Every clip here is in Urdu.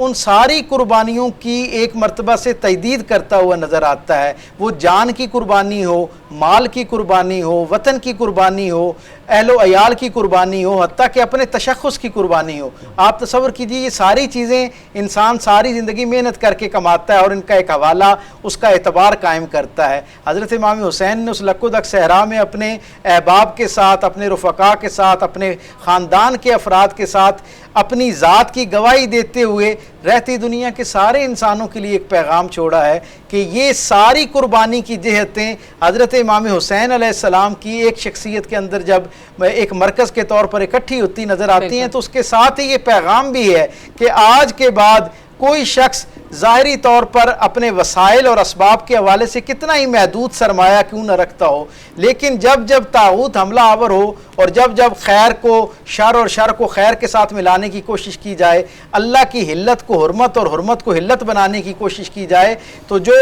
ان ساری قربانیوں کی ایک مرتبہ سے تجدید کرتا ہوا نظر آتا ہے. وہ جان کی قربانی ہو، مال کی قربانی ہو، وطن کی قربانی ہو، اہل و عیال کی قربانی ہو، حتیٰ کہ اپنے تشخص کی قربانی ہو. آپ تصور کیجئے یہ ساری چیزیں انسان ساری زندگی محنت کر کے کماتا ہے اور ان کا ایک حوالہ اس کا اعتبار قائم کرتا ہے. حضرت امام حسین نے اس لک و دک صحرا میں اپنے احباب کے ساتھ، اپنے رفقا کے ساتھ، اپنے خاندان کے افراد کے ساتھ اپنی ذات کی گواہی دیتے ہوئے رہتی دنیا کے سارے انسانوں کے لیے ایک پیغام چھوڑا ہے کہ یہ ساری قربانی کی جہتیں حضرت امام حسین علیہ السلام کی ایک شخصیت کے اندر جب ایک مرکز کے طور پر اکٹھی ہوتی نظر آتی ہیں تو اس کے ساتھ ہی یہ پیغام بھی ہے کہ آج کے بعد کوئی شخص ظاہری طور پر اپنے وسائل اور اسباب کے حوالے سے کتنا ہی محدود سرمایہ کیوں نہ رکھتا ہو، لیکن جب جب طاغوت حملہ آور ہو اور جب جب خیر کو شر اور شر کو خیر کے ساتھ ملانے کی کوشش کی جائے، اللہ کی حلت کو حرمت اور حرمت کو حلت بنانے کی کوشش کی جائے، تو جو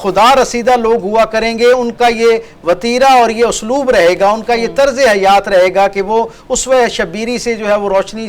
خدا رسیدہ لوگ ہوا کریں گے ان کا یہ وتیرہ اور یہ اسلوب رہے گا، ان کا یہ طرز حیات رہے گا کہ وہ اسوہ شبیری سے جو ہے وہ روشنی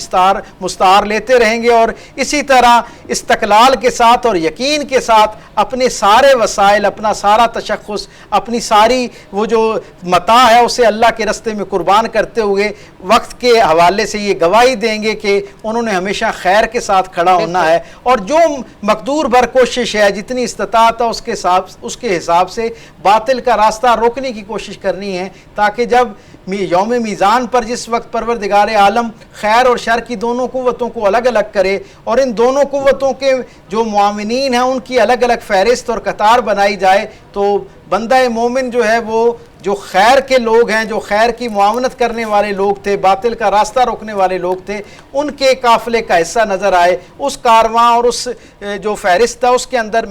مستعار لیتے رہیں گے اور اسی طرح استقلال کے ساتھ اور یقین کے ساتھ اپنے سارے وسائل، اپنا سارا تشخص، اپنی ساری وہ جو متاع ہے اسے اللہ کے رستے میں قربان کرتے ہوئے وقت کے حوالے سے یہ گواہی دیں گے کہ انہوں نے ہمیشہ خیر کے ساتھ کھڑا ہونا ہے اور جو مقدور بھر کوشش ہے، جتنی استطاعت ہے اس کے حساب سے باطل کا راستہ روکنے کی کوشش کرنی ہے، تاکہ جب یوم میزان پر جس وقت پروردگار عالم خیر اور شر کی دونوں قوتوں کو الگ الگ کرے اور ان دونوں قوتوں کے جو معاونین ہیں ان کی الگ الگ فہرست اور قطار بنائی جائے، تو بندہ مومن جو ہے وہ جو خیر کے لوگ ہیں، جو خیر کی معاونت کرنے والے لوگ تھے، باطل کا راستہ روکنے والے لوگ تھے، ان کے قافلے کا حصہ نظر آئے، اس کارواں اور اس جو فہرست ہے اس کے اندر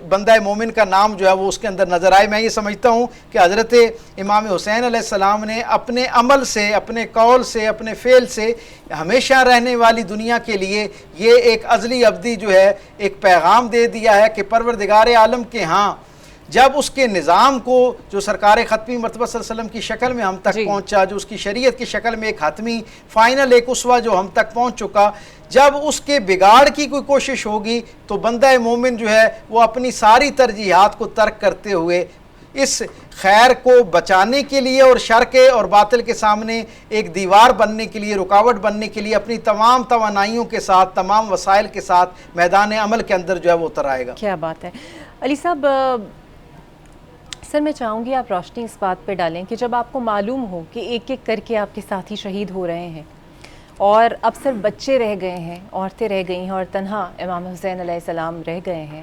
بندہ مومن کا نام جو ہے وہ اس کے اندر نظر آئے. میں یہ سمجھتا ہوں کہ حضرت امام حسین علیہ السلام نے اپنے عمل سے، اپنے قول سے، اپنے فعل سے ہمیشہ رہنے والی دنیا کے لیے یہ ایک ازلی ابدی جو ہے ایک پیغام دے دیا ہے کہ پروردگار عالم کے ہاں جب اس کے نظام کو جو سرکار ختمی مرتبہ صلی اللہ علیہ وسلم کی شکل میں ہم تک پہنچا، جو اس کی شریعت کی شکل میں ایک حتمی فائنل ایک اسوہ جو ہم تک پہنچ چکا، جب اس کے بگاڑ کی کوئی کوشش ہوگی تو بندہ مومن جو ہے وہ اپنی ساری ترجیحات کو ترک کرتے ہوئے اس خیر کو بچانے کے لیے اور شر کے اور باطل کے سامنے ایک دیوار بننے کے لیے، رکاوٹ بننے کے لیے اپنی تمام توانائیوں کے ساتھ، تمام وسائل کے ساتھ میدان عمل کے اندر جو ہے وہ اتر آئے گا. کیا بات ہے علی صاحب. سر میں چاہوں گی آپ روشنی اس بات پہ ڈالیں کہ جب آپ کو معلوم ہو کہ ایک ایک کر کے آپ کے ساتھی شہید ہو رہے ہیں اور اب صرف بچے رہ گئے ہیں، عورتیں رہ گئی ہیں اور تنہا امام حسین علیہ السلام رہ گئے ہیں،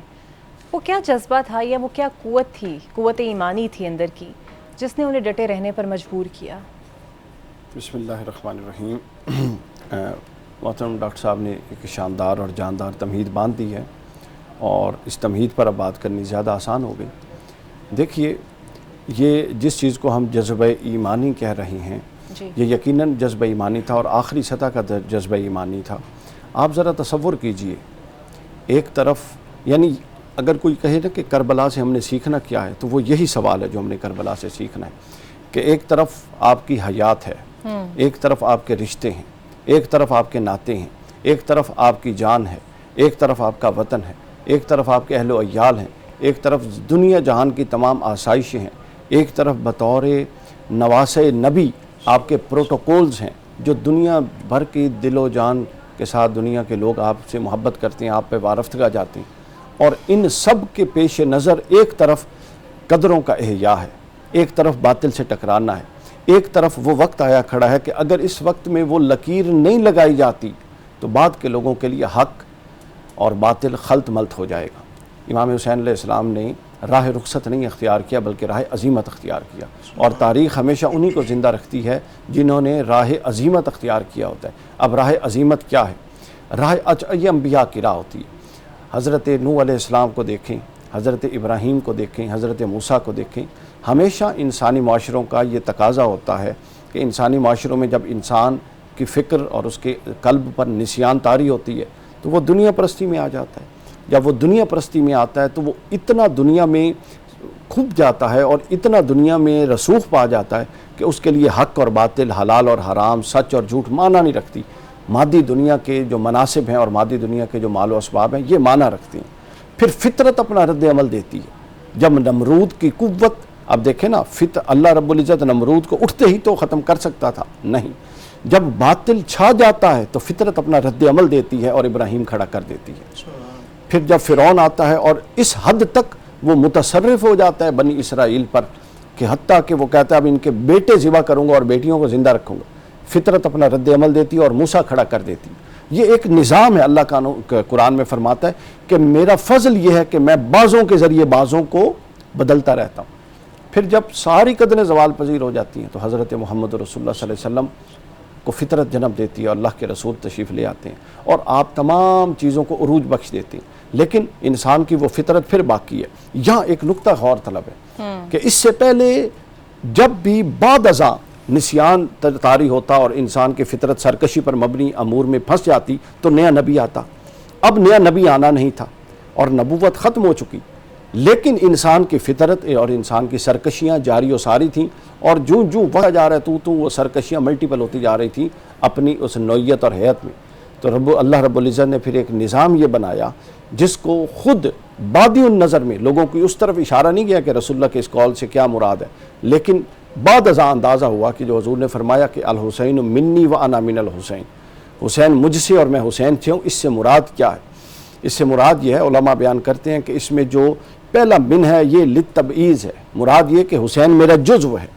وہ کیا جذبہ تھا یا وہ کیا قوت تھی، قوت ایمانی تھی اندر کی جس نے انہیں ڈٹے رہنے پر مجبور کیا؟ بسم اللہ الرحمن الرحیم. محترم ڈاکٹر صاحب نے ایک شاندار اور جاندار تمہید باندھ دی ہے اور اس تمہید پر اب بات کرنی زیادہ آسان ہو گئی. دیکھیے، یہ جس چیز کو ہم جذبہ ایمانی کہہ رہے ہیں یہ یقیناً جذبہ ایمانی تھا اور آخری سطح کا جذبہ ایمانی تھا. آپ ذرا تصور کیجئے، ایک طرف یعنی اگر کوئی کہے نا کہ کربلا سے ہم نے سیکھنا کیا ہے تو وہ یہی سوال ہے جو ہم نے کربلا سے سیکھنا ہے کہ ایک طرف آپ کی حیات ہے، ایک طرف آپ کے رشتے ہیں، ایک طرف آپ کے ناطے ہیں، ایک طرف آپ کی جان ہے، ایک طرف آپ کا وطن ہے، ایک طرف آپ کے اہل و عیال ہیں، ایک طرف دنیا جہان کی تمام آسائشیں ہیں، ایک طرف بطور نواسِ نبی آپ کے پروٹوکولز ہیں جو دنیا بھر کی دل و جان کے ساتھ دنیا کے لوگ آپ سے محبت کرتے ہیں، آپ پہ وارفتگاہ جاتے ہیں، اور ان سب کے پیش نظر ایک طرف قدروں کا احیاء ہے، ایک طرف باطل سے ٹکرانا ہے، ایک طرف وہ وقت آیا کھڑا ہے کہ اگر اس وقت میں وہ لکیر نہیں لگائی جاتی تو بعد کے لوگوں کے لیے حق اور باطل خلط ملط ہو جائے گا. امام حسین علیہ السلام نے راہ رخصت نہیں اختیار کیا بلکہ راہ عزیمت اختیار کیا، اور تاریخ ہمیشہ انہی کو زندہ رکھتی ہے جنہوں نے راہ عزیمت اختیار کیا ہوتا ہے. اب راہ عزیمت کیا ہے؟ یہ انبیاء کی راہ ہوتی ہے. حضرت نوح علیہ السلام کو دیکھیں، حضرت ابراہیم کو دیکھیں، حضرت موسیٰ کو دیکھیں. ہمیشہ انسانی معاشروں کا یہ تقاضا ہوتا ہے کہ انسانی معاشروں میں جب انسان کی فکر اور اس کے قلب پر نسیان طاری ہوتی ہے تو وہ دنیا پرستی میں آ جاتا ہے. جب وہ دنیا پرستی میں آتا ہے تو وہ اتنا دنیا میں کھپ جاتا ہے اور اتنا دنیا میں رسوخ پا جاتا ہے کہ اس کے لیے حق اور باطل، حلال اور حرام، سچ اور جھوٹ معنی نہیں رکھتی. مادی دنیا کے جو مناسب ہیں اور مادی دنیا کے جو مال و اسباب ہیں یہ معنی رکھتی ہیں. پھر فطرت اپنا رد عمل دیتی ہے. جب نمرود کی قوت، اب دیکھیں نا، اللہ رب العزت نمرود کو اٹھتے ہی تو ختم کر سکتا تھا، نہیں، جب باطل چھا جاتا ہے تو فطرت اپنا رد عمل دیتی ہے اور ابراہیم کھڑا کر دیتی ہے. پھر جب فرعون آتا ہے اور اس حد تک وہ متصرف ہو جاتا ہے بنی اسرائیل پر کہ حتیٰ کہ وہ کہتا ہے اب ان کے بیٹے ذبح کروں گا اور بیٹیوں کو زندہ رکھوں گا، فطرت اپنا رد عمل دیتی ہے اور موسیٰ کھڑا کر دیتی ہے. یہ ایک نظام ہے. اللہ قرآن میں فرماتا ہے کہ میرا فضل یہ ہے کہ میں بعضوں کے ذریعے بعضوں کو بدلتا رہتا ہوں. پھر جب ساری قدریں زوال پذیر ہو جاتی ہیں تو حضرت محمد رسول اللہ صلی اللہ علیہ وسلم کو فطرت جنم دیتی ہے اور اللہ کے رسول تشریف لے آتے ہیں اور آپ تمام چیزوں کو عروج بخش دیتے ہیں. لیکن انسان کی وہ فطرت پھر باقی ہے. یہاں ایک نقطہ غور طلب ہے کہ اس سے پہلے جب بھی بعد ازاں نسیان طاری ہوتا اور انسان کی فطرت سرکشی پر مبنی امور میں پھنس جاتی تو نیا نبی آتا. اب نیا نبی آنا نہیں تھا اور نبوت ختم ہو چکی، لیکن انسان کی فطرت اور انسان کی سرکشیاں جاری و ساری تھیں اور جو وقت جا رہا ہے تو وہ سرکشیاں ملٹیپل ہوتی جا رہی تھیں اپنی اس نوعیت اور حیت میں. تو اللہ رب العزت نے پھر ایک نظام یہ بنایا جس کو خود بادی النظر میں لوگوں کی اس طرف اشارہ نہیں کیا کہ رسول اللہ کے اس قول سے کیا مراد ہے، لیکن بعد ازاں اندازہ ہوا کہ جو حضور نے فرمایا کہ الحسین منی و انا من الحسین، حسین مجھ سے اور میں حسین سے ہوں، اس سے مراد کیا ہے؟ اس سے مراد یہ ہے، علماء بیان کرتے ہیں کہ اس میں جو پہلا من ہے یہ للتبعیض ہے، مراد یہ کہ حسین میرا جزو ہے.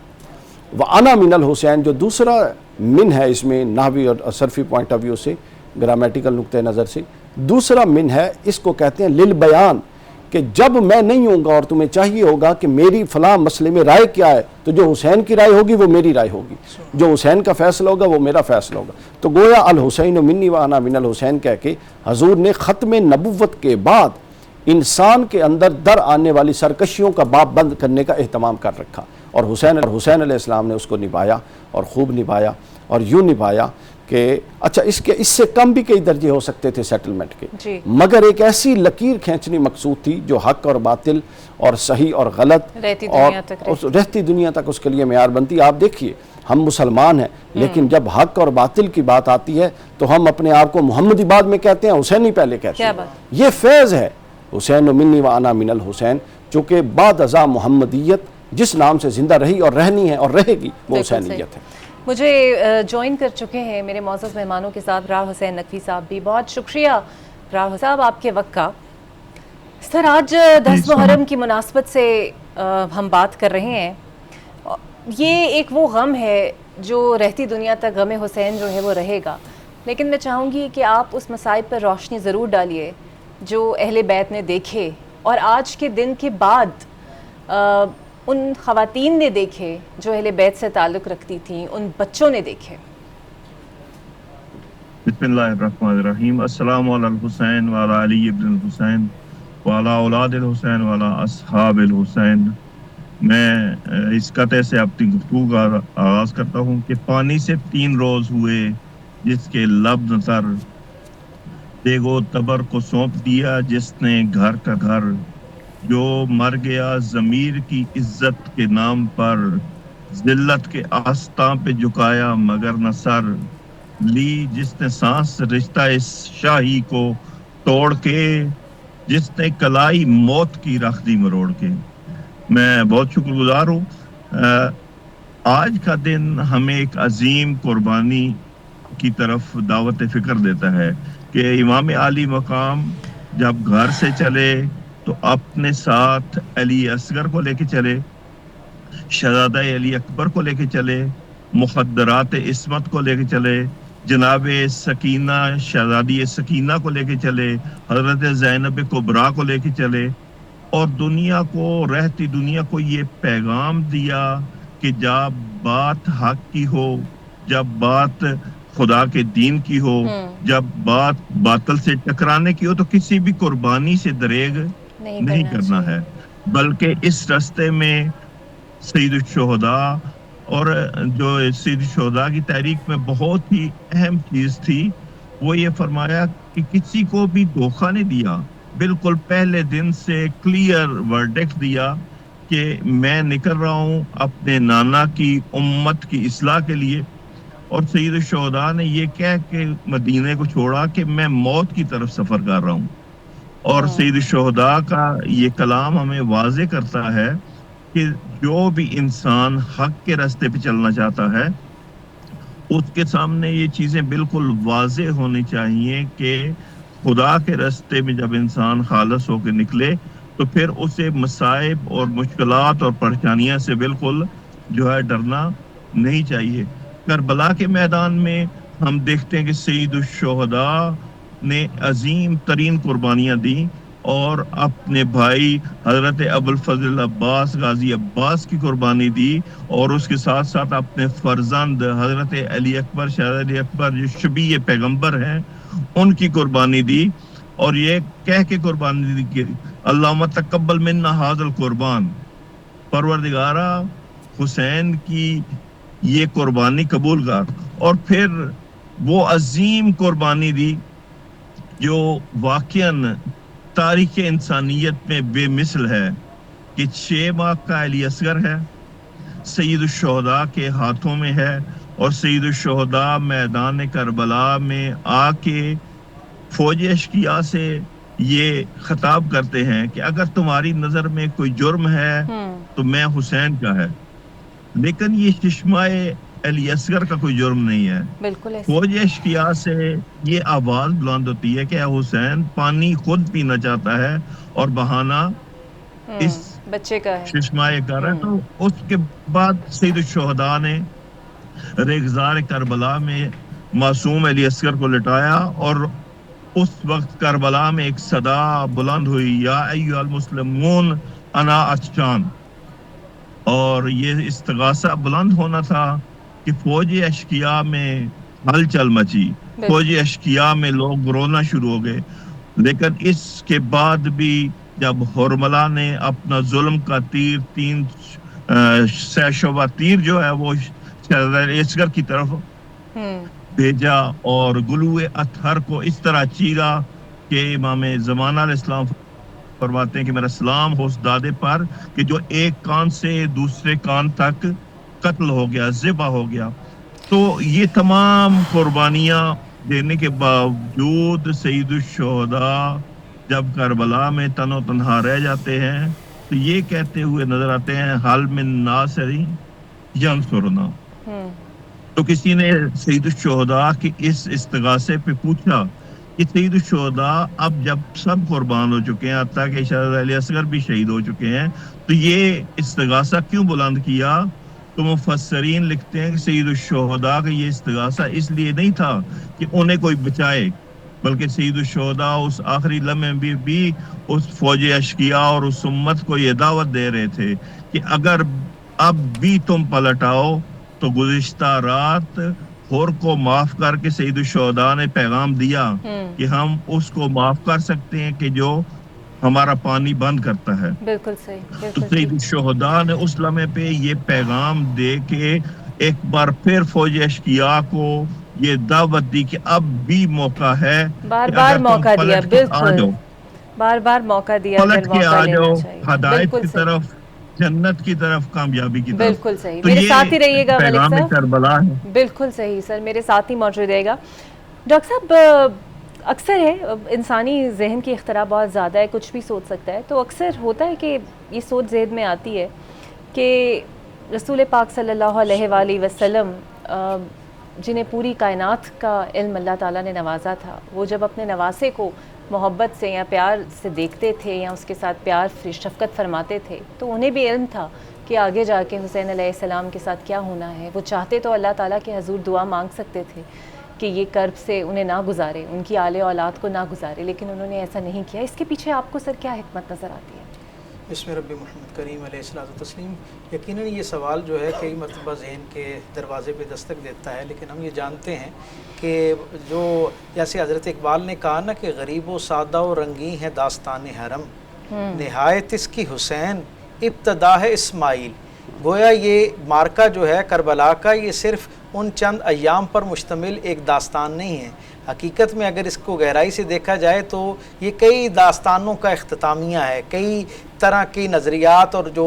وانا من الحسین جو دوسرا من ہے اس میں نحوی اور صرفی پوائنٹ آف ویو سے، گرامیٹیکل نقطہ نظر سے دوسرا من ہے، اس کو کہتے ہیں للبیان، کہ جب میں نہیں ہوں گا اور تمہیں چاہیے ہوگا کہ میری فلاں مسئلے میں رائے کیا ہے تو جو حسین کی رائے ہوگی وہ میری رائے ہوگی، جو حسین کا فیصلہ ہوگا وہ میرا فیصلہ ہوگا. تو گویا الحسین منی وانا من الحسین کہہ کے حضور نے ختم نبوت کے بعد انسان کے اندر در آنے والی سرکشیوں کا باب بند کرنے کا اہتمام کر رکھا اور حسین علیہ السلام نے اس کو نبھایا اور خوب نبھایا اور یوں نبھایا کہ اچھا اس سے کم بھی کئی درجے ہو سکتے تھے سیٹلمنٹ کے جی. مگر ایک ایسی لکیر کھینچنی مقصود تھی جو حق اور باطل اور صحیح اور غلط رہتی دنیا تک اس کے لیے معیار بنتی. آپ دیکھیے ہم مسلمان ہیں لیکن جب حق اور باطل کی بات آتی ہے تو ہم اپنے آپ کو محمدی بعد میں کہتے ہیں، حسینی پہلے کہتے ہیں. یہ فیض ہے حسین منی و انا من الحسین، چونکہ بعد ازاں محمدیت جس نام سے زندہ رہی اور رہنی ہے اور رہے گی وہ حسینیت ہے. مجھے جوائن کر چکے ہیں میرے معزز مہمانوں کے ساتھ ابرار حسین نقوی صاحب بھی. بہت شکریہ ابرار صاحب آپ کے وقت کا. سر آج 10 محرم کی مناسبت سے ہم بات کر رہے ہیں. یہ ایک وہ غم ہے جو رہتی دنیا تک غم حسین جو ہے وہ رہے گا، لیکن میں چاہوں گی کہ آپ اس مصائب پر روشنی ضرور ڈالیے جو اہل بیت نے دیکھے اور آج کے دن کے بعد ان خواتین نے دیکھے جو اہل بیت سے تعلق رکھتی تھیں، ان بچوں نے دیکھے. بسم اللہ الرحمن الرحیم. السلام علی الحسین وعلی علی ابن الحسین وعلی اولاد الحسین وعلی اصحاب الحسین. میں اس قطعے سے اپنی گفتگو کا آغاز کرتا ہوں کہ پانی سے 3 روز ہوئے جس کے لب نظر دیگو تبر کو سونپ دیا جس نے گھر کا گھر، جو مر گیا ضمیر کی عزت کے نام پر، ذلت کے آستاں پہ جھکایا مگر نہ سر، لی جس نے سانس رشتہ اس شاہی کو توڑ کے، جس نے کلائی موت کی رکھ دی مروڑ کے. میں بہت شکر گزار ہوں. آج کا دن ہمیں ایک عظیم قربانی کی طرف دعوت فکر دیتا ہے کہ امام عالی مقام جب گھر سے چلے تو اپنے ساتھ علی اصغر کو لے کے چلے، شہزادہ علی اکبر کو لے کے چلے، مخدرات عصمت کو لے کے چلے، جناب سکینہ شہزادی سکینہ کو لے کے چلے، حضرت زینب کبریٰ کو لے کے چلے، اور دنیا کو، رہتی دنیا کو یہ پیغام دیا کہ جب بات حق کی ہو، جب بات خدا کے دین کی ہو، جب بات باطل سے ٹکرانے کی ہو تو کسی بھی قربانی سے دریغ نہیں کرنا ہے، بلکہ اس راستے میں سید الشہداء اور جو سید الشہداء کی تحریک میں بہت ہی اہم چیز تھی وہ یہ فرمایا کہ کسی کو بھی دھوکہ نہیں دیا. بالکل پہلے دن سے کلیئر ورڈکٹ دیا کہ میں نکل رہا ہوں اپنے نانا کی امت کی اصلاح کے لیے، اور سید الشہداء نے یہ کہہ کے مدینے کو چھوڑا کہ میں موت کی طرف سفر کر رہا ہوں. اور سید الشہداء کا یہ کلام ہمیں واضح کرتا ہے کہ جو بھی انسان حق کے راستے پہ چلنا چاہتا ہے اس کے سامنے یہ چیزیں بالکل واضح ہونی چاہیے کہ خدا کے راستے میں جب انسان خالص ہو کے نکلے تو پھر اسے مصائب اور مشکلات اور پریشانیاں سے بالکل جو ہے ڈرنا نہیں چاہیے. کربلا کے میدان میں ہم دیکھتے ہیں کہ سید الشہداء نے عظیم ترین قربانیاں دی اور اپنے بھائی حضرت ابوالفضل عباس غازی عباس کی قربانی دی اور اس کے ساتھ ساتھ اپنے فرزند حضرت علی اکبر شہزادہ علی اکبر جو شبیہ پیغمبر ہیں ان کی قربانی دی اور یہ کہہ کے قربانی دی کہ اللہم تقبل منا ھذا القربان، پروردگارہ حسین کی یہ قربانی قبول کر. اور پھر وہ عظیم قربانی دی جو واقعاً تاریخ انسانیت میں بے مثل ہے کہ 6 ماہ کا علی اصغر ہے، سید الشہداء کے ہاتھوں میں ہے اور سید الشہداء میدان کربلا میں آ کے فوج اشقیاء سے یہ خطاب کرتے ہیں کہ اگر تمہاری نظر میں کوئی جرم ہے تو میں حسین کا ہے، لیکن یہ چشمہ علی اصغر کا کوئی جرم نہیں ہے. بالکل فوج اشقیاء سے یہ آواز بلند ہوتی ہے کہ اے حسین پانی خود پینا چاہتا ہے اور بہانہ اس بچے کا ہے چشمہ کا ہے. تو اس کے بعد سید الشہداء نے ریگزار کربلا میں معصوم علی اصغر کو لٹایا اور اس وقت کربلا میں ایک صدا بلند ہوئی، یا ایھا المسلمون انا عطشان. اور یہ استغاثہ بلند ہونا تھا کہ فوج اشقیاء میں ہلچل مچی، فوج اشقیاء میں لوگ رونا شروع ہو گئے. لیکن اس کے بعد بھی جب حرملہ نے اپنا ظلم کا تیر 3 شعبہ تیر جو ہے وہ شہزادہ اصغر کی طرف بھیجا اور گلوئے اطہر کو اس طرح چیرا کہ امام زمانہ علیہ السلام فرماتے ہیں کہ میرا سلام ہو اس دادے پر کہ جو ایک کان سے دوسرے کان تک قتل ہو گیا، ذبح ہو گیا. تو یہ تمام قربانیاں دینے کے باوجود سید الشہداء جب کربلا میں تن و تنہا رہ جاتے ہیں تو یہ کہتے ہوئے نظر آتے ہیں حل من ناصر ینصرنا. تو کسی نے سید الشہداء کی اس استغاثے پہ پوچھا کہ سید الشہداء اب جب سب قربان ہو چکے ہیں، حتیٰ کہ شہزادہ علی اصغر بھی شہید ہو چکے ہیں، تو یہ استغاثہ کیوں بلند کیا؟ تو مفسرین لکھتے ہیں کہ سید الشہداء کا یہ استغاثہ اس لیے نہیں تھا کہ انہیں کوئی بچائے، بلکہ سید الشہداء اس آخری لمحے بھی اس فوج اشقیاء اور اس امت کو یہ دعوت دے رہے تھے کہ اگر اب بھی تم پلٹ آؤ تو گزشتہ رات ہور کو معاف کر کے سید الشہداء نے پیغام دیا کہ ہم اس کو معاف کر سکتے ہیں کہ جو ہمارا پانی بند کرتا ہے. بالکل صحیح. تو سید الشہداء نے اس لمحے پہ یہ پیغام دے کے ایک بار پھر فوج اشقیاء کو یہ دعوت دی کہ اب بھی موقع ہے، بار بار موقع دیا، بالکل بار بار موقع دیا، پلٹ کے آ جاؤ ہدایت کی طرف، جنت کی طرف، کامیابی کی طرف. بالکل صحیح. میرے ساتھ ہی رہیے گا ملک صاحب. کربلا ہے. بالکل صحیح سر، میرے ساتھ ہی موجود رہے گا. ڈاکٹر صاحب اکثر ہے انسانی ذہن کی اختراع بہت زیادہ ہے، کچھ بھی سوچ سکتا ہے، تو اکثر ہوتا ہے کہ یہ سوچ ذہن میں آتی ہے کہ رسول پاک صلی اللہ علیہ وآلہ وسلم جنہیں پوری کائنات کا علم اللہ تعالیٰ نے نوازا تھا، وہ جب اپنے نواسے کو محبت سے یا پیار سے دیکھتے تھے یا اس کے ساتھ پیار شفقت فرماتے تھے تو انہیں بھی علم تھا کہ آگے جا کے حسین علیہ السلام کے ساتھ کیا ہونا ہے. وہ چاہتے تو اللہ تعالیٰ کے حضور دعا مانگ سکتے تھے کہ یہ کرب سے انہیں نہ گزارے، ان کی آل اولاد کو نہ گزارے، لیکن انہوں نے ایسا نہیں کیا. اس کے پیچھے آپ کو سر کیا حکمت نظر آتی ہے؟ بسم رب محمد کریم علیہ الصلوۃ والتسلیم. یقیناً یہ سوال جو ہے کئی مرتبہ ذہن کے دروازے پہ دستک دیتا ہے، لیکن ہم یہ جانتے ہیں کہ جو جیسے حضرت اقبال نے کہا نا کہ غریب و سادہ و رنگی ہے داستان حرم، نہایت اس کی حسین ابتدا ہے اسماعیل. گویا یہ مارکہ جو ہے کربلا کا، یہ صرف ان چند ایام پر مشتمل ایک داستان نہیں ہے. حقیقت میں اگر اس کو گہرائی سے دیکھا جائے تو یہ کئی داستانوں کا اختتامیہ ہے، کئی طرح کی نظریات اور جو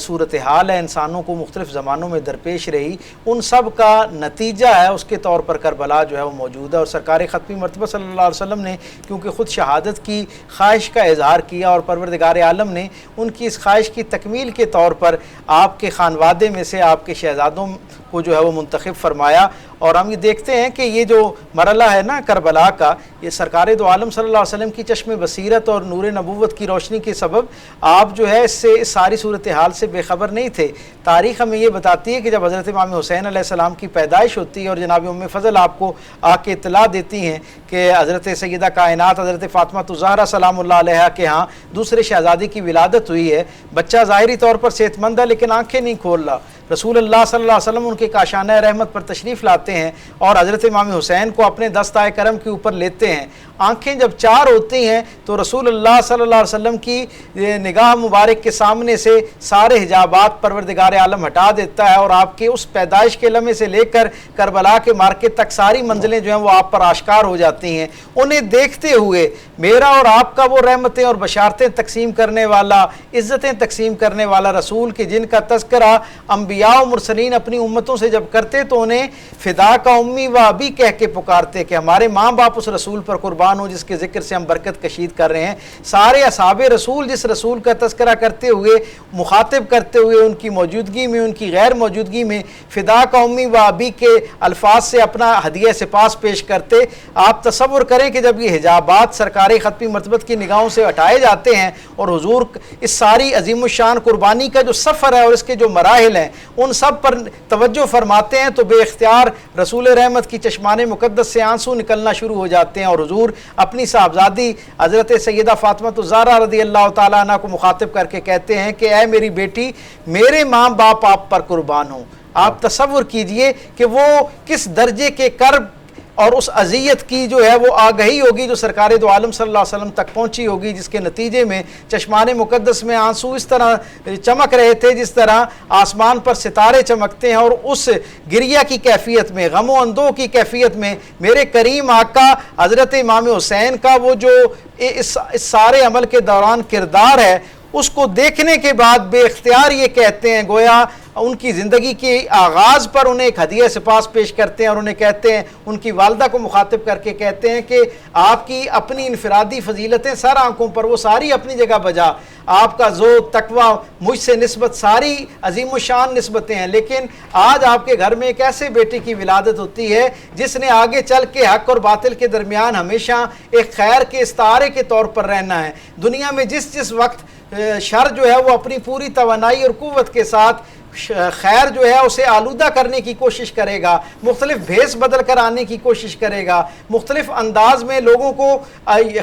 صورتحال ہے انسانوں کو مختلف زمانوں میں درپیش رہی، ان سب کا نتیجہ ہے اس کے طور پر کربلا جو ہے وہ موجود ہے۔ اور سرکار ختمی مرتبہ صلی اللہ علیہ وسلم نے کیونکہ خود شہادت کی خواہش کا اظہار کیا اور پروردگار عالم نے ان کی اس خواہش کی تکمیل کے طور پر آپ کے خانوادے میں سے آپ کے شہزادوں کو جو ہے وہ منتخب فرمایا۔ اور ہم یہ دیکھتے ہیں کہ یہ جو مرحلہ ہے نا کربلا کا، یہ سرکار دو عالم صلی اللہ علیہ وسلم کی چشم بصیرت اور نور نبوت کی روشنی کے سبب آپ جو ہے اس سے اس ساری صورتحال سے بے خبر نہیں تھے۔ تاریخ ہمیں یہ بتاتی ہے کہ جب حضرت امام حسین علیہ السلام کی پیدائش ہوتی ہے اور جناب ام فضل آپ کو آ کے اطلاع دیتی ہیں کہ حضرت سیدہ کائنات حضرت فاطمہ الزہرا سلام اللہ علیہا کے ہاں دوسرے شہزادی کی ولادت ہوئی ہے، بچہ ظاہری طور پر صحت مند ہے لیکن آنکھیں نہیں کھول رہا، رسول اللہ صلی اللہ علیہ وسلم ان کے کاشانہ رحمت پر تشریف لاتے ہیں اور حضرت امام حسین کو اپنے دستائے کرم کے اوپر لیتے ہیں۔ آنکھیں جب چار ہوتی ہیں تو رسول اللہ صلی اللہ علیہ وسلم کی نگاہ مبارک کے سامنے سے سارے حجابات پروردگار عالم ہٹا دیتا ہے اور آپ کے اس پیدائش کے لمحے سے لے کر کربلا کے مارکے تک ساری منزلیں جو ہیں وہ آپ پر آشکار ہو جاتی ہیں۔ انہیں دیکھتے ہوئے میرا اور آپ کا وہ رحمتیں اور بشارتیں تقسیم کرنے والا، عزتیں تقسیم کرنے والا رسول کہ جن کا تذکرہ انبیاء و مرسلین اپنی امتوں سے جب کرتے تو انہیں فدا کا امی و ابی کہہ کے پکارتے کہ ہمارے ماں باپ اس رسول پر قربان ہو جس کے ذکر سے ہم برکت کشید کر رہے ہیں۔ سارے اصحاب رسول جس رسول کا تذکرہ کرتے ہوئے، مخاطب کرتے ہوئے ان کی موجودگی میں، ان کی غیر موجودگی میں فدا کا امی و ابی کے الفاظ سے اپنا ہدیہ سپاس پیش کرتے۔ آپ تصور کریں کہ جب یہ حجابات سرکار ختمی مرتبت کی نگاہوں سے ہٹائے جاتے ہیں اور حضور اس ساری عظیم الشان قربانی کا جو سفر ہے اور اس کے جو مراحل ہیں ان سب پر توجہ فرماتے ہیں تو بے اختیار رسول رحمت کی چشمان مقدس سے آنسو نکلنا شروع ہو جاتے ہیں اور حضور اپنی صاحبزادی حضرت سیدہ فاطمہ الزہرا رضی اللہ تعالیٰ عنہ کو مخاطب کر کے کہتے ہیں کہ اے میری بیٹی، میرے ماں باپ آپ پر قربان ہوں۔ آپ تصور کیجئے کہ وہ کس درجے کے کرب اور اس اذیت کی جو ہے وہ آگہی ہوگی جو سرکار دو عالم صلی اللہ علیہ وسلم تک پہنچی ہوگی، جس کے نتیجے میں چشمان مقدس میں آنسو اس طرح چمک رہے تھے جس طرح آسمان پر ستارے چمکتے ہیں، اور اس گریہ کی کیفیت میں، غم و اندوہ کی کیفیت میں میرے کریم آقا حضرت امام حسین کا وہ جو اس سارے عمل کے دوران کردار ہے اس کو دیکھنے کے بعد بے اختیار یہ کہتے ہیں، گویا ان کی زندگی کے آغاز پر انہیں ایک ہدیہ سپاس پیش کرتے ہیں اور انہیں کہتے ہیں، ان کی والدہ کو مخاطب کر کے کہتے ہیں کہ آپ کی اپنی انفرادی فضیلتیں سر آنکھوں پر، وہ ساری اپنی جگہ بجا، آپ کا ذوق تقوی مجھ سے نسبت ساری عظیم و شان نسبتیں ہیں، لیکن آج آپ کے گھر میں ایک ایسے بیٹے کی ولادت ہوتی ہے جس نے آگے چل کے حق اور باطل کے درمیان ہمیشہ ایک خیر کے استعارے کے طور پر رہنا ہے۔ دنیا میں جس وقت شر جو ہے وہ اپنی پوری توانائی اور قوت کے ساتھ خیر جو ہے اسے آلودہ کرنے کی کوشش کرے گا، مختلف بھیس بدل کر آنے کی کوشش کرے گا، مختلف انداز میں لوگوں کو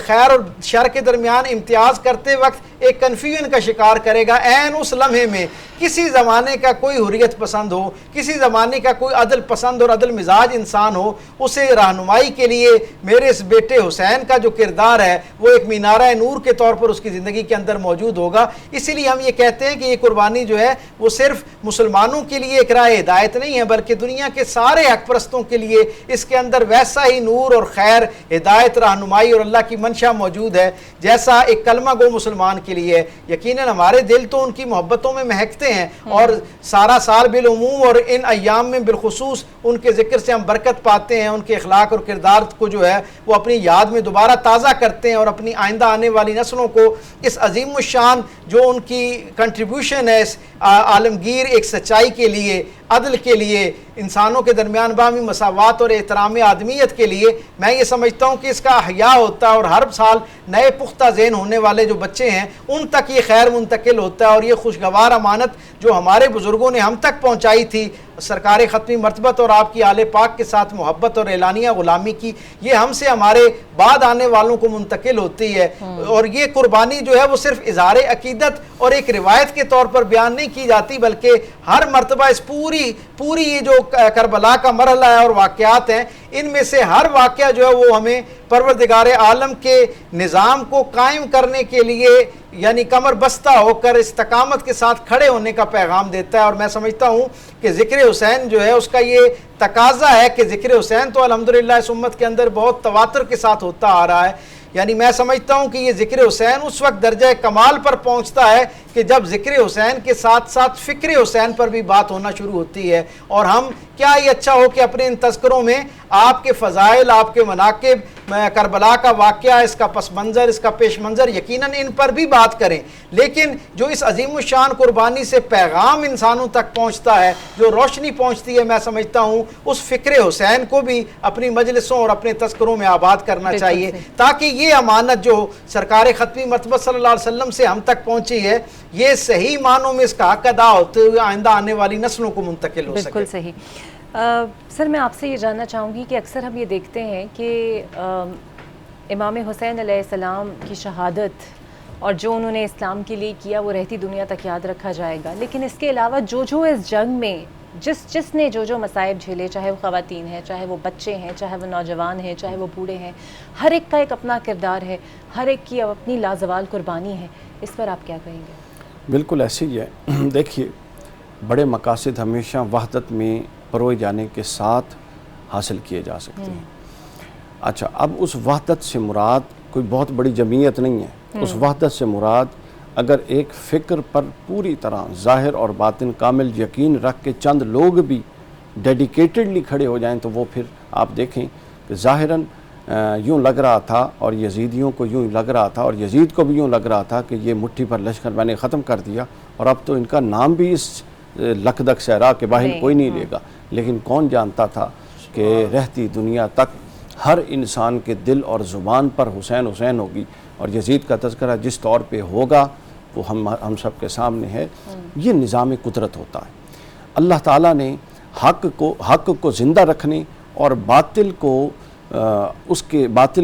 خیر اور شر کے درمیان امتیاز کرتے وقت ایک کنفیوژن کا شکار کرے گا، عین اس لمحے میں کسی زمانے کا کوئی حریت پسند ہو، کسی زمانے کا کوئی عدل پسند اور عدل مزاج انسان ہو، اسے رہنمائی کے لیے میرے اس بیٹے حسین کا جو کردار ہے وہ ایک مینارہ نور کے طور پر اس کی زندگی کے اندر موجود ہوگا۔ اسی لیے ہم یہ کہتے ہیں کہ یہ قربانی جو ہے وہ صرف مسلمانوں کے لیے ایک راہ ہدایت نہیں ہے بلکہ دنیا کے سارے حق پرستوں کے لیے اس کے اندر ویسا ہی نور اور خیر، ہدایت، رہنمائی اور اللہ کی منشا موجود ہے جیسا ایک کلمہ گو مسلمان کے لیے ہے۔ یقیناً ہمارے دل تو ان کی محبتوں میں مہکتے ہیں اور سارا سال بالعموم اور ان ایام میں بالخصوص ان کے ذکر سے ہم برکت پاتے ہیں، ان کے اخلاق اور کردار کو جو ہے وہ اپنی یاد میں دوبارہ تازہ کرتے ہیں اور اپنی آئندہ آنے والی نسلوں کو اس عظیم الشان جو ان کی کنٹریبیوشن ہے اس عالمگیر ایک سچائی کے لیے، عدل کے لیے، انسانوں کے درمیان باہمی مساوات اور احترام آدمیت کے لیے، میں یہ سمجھتا ہوں کہ اس کا احیاء ہوتا ہے اور ہر سال نئے پختہ ذہن ہونے والے جو بچے ہیں ان تک یہ خیر منتقل ہوتا ہے اور یہ خوشگوار امانت جو ہمارے بزرگوں نے ہم تک پہنچائی تھی سرکار ختمی مرتبت اور آپ کی آل پاک کے ساتھ محبت اور اعلانیہ غلامی کی، یہ ہم سے ہمارے بعد آنے والوں کو منتقل ہوتی ہے۔ اور یہ قربانی جو ہے وہ صرف اظہار عقیدت اور ایک روایت کے طور پر بیان نہیں کی جاتی بلکہ ہر مرتبہ اس پوری یہ جو کربلا کا مرحلہ ہے اور واقعات ہیں ان میں سے ہر واقعہ جو ہے وہ ہمیں پروردگار عالم کے نظام کو قائم کرنے کے لیے یعنی کمر بستہ ہو کر استقامت کے ساتھ کھڑے ہونے کا پیغام دیتا ہے. اور میں سمجھتا ہوں کہ ذکر حسین جو ہے اس کا یہ تقاضا ہے کہ ذکر حسین تو الحمدللہ اس امت کے اندر بہت تواتر کے ساتھ ہوتا آ رہا ہے. یعنی میں سمجھتا ہوں کہ یہ ذکر حسین اس وقت درجہ کمال پر پہنچتا ہے کہ جب ذکر حسین کے ساتھ ساتھ فکر حسین پر بھی بات ہونا شروع ہوتی ہے. اور ہم کیا ہی اچھا ہو کہ اپنے ان تذکروں میں آپ کے فضائل، آپ کے مناقب، کربلا کا واقعہ، اس کا پس منظر، اس کا پیش منظر، یقیناً ان پر بھی بات کریں. لیکن جو اس عظیم الشان قربانی سے پیغام انسانوں تک پہنچتا ہے، جو روشنی پہنچتی ہے، میں سمجھتا ہوں اس فکر حسین کو بھی اپنی مجلسوں اور اپنے تذکروں میں آباد کرنا چاہیے، تاکہ یہ امانت جو سرکار ختمی مرتبہ صلی اللہ علیہ وسلم سے ہم تک پہنچی ہے، یہ صحیح معنوں میں اس کا حق ادا ہوتے ہوئے آئندہ آنے والی نسلوں کو منتقل ہو سکے. بالکل صحیح. سر میں آپ سے یہ جاننا چاہوں گی کہ اکثر ہم یہ دیکھتے ہیں کہ امام حسین علیہ السلام کی شہادت اور جو انہوں نے اسلام کے لیے کیا وہ رہتی دنیا تک یاد رکھا جائے گا، لیکن اس کے علاوہ جو اس جنگ میں جس نے جو مصائب جھیلے، چاہے وہ خواتین ہیں، چاہے وہ بچے ہیں، چاہے وہ نوجوان ہیں، چاہے وہ بوڑھے ہیں، ہر ایک کا ایک اپنا کردار ہے، ہر ایک کی اپنی لازوال قربانی ہے. اس پر آپ کیا کہیں گے؟ بالکل ایسے ہی ہے. دیکھیے، بڑے مقاصد ہمیشہ وحدت میں پروئے جانے کے ساتھ حاصل کیے جا سکتے ہیں. اچھا، اب اس وحدت سے مراد کوئی بہت بڑی جمعیت نہیں ہے. اس وحدت سے مراد اگر ایک فکر پر پوری طرح ظاہر اور باطن کامل یقین رکھ کے چند لوگ بھی ڈیڈیکیٹڈلی کھڑے ہو جائیں تو وہ پھر آپ دیکھیں کہ ظاہراً یوں لگ رہا تھا اور یزیدیوں کو یوں لگ رہا تھا اور یزید کو بھی یوں لگ رہا تھا کہ یہ مٹھی پر لشکر میں نے ختم کر دیا اور اب تو ان کا نام بھی اس لکدک صحرا کے باہر کوئی نہیں لے گا. لیکن کون جانتا تھا کہ رہتی دنیا تک ہر انسان کے دل اور زبان پر حسین حسین ہوگی، اور یزید کا تذکرہ جس طور پہ ہوگا وہ ہم سب کے سامنے ہے. یہ نظام قدرت ہوتا ہے. اللہ تعالیٰ نے حق کو زندہ رکھنے اور باطل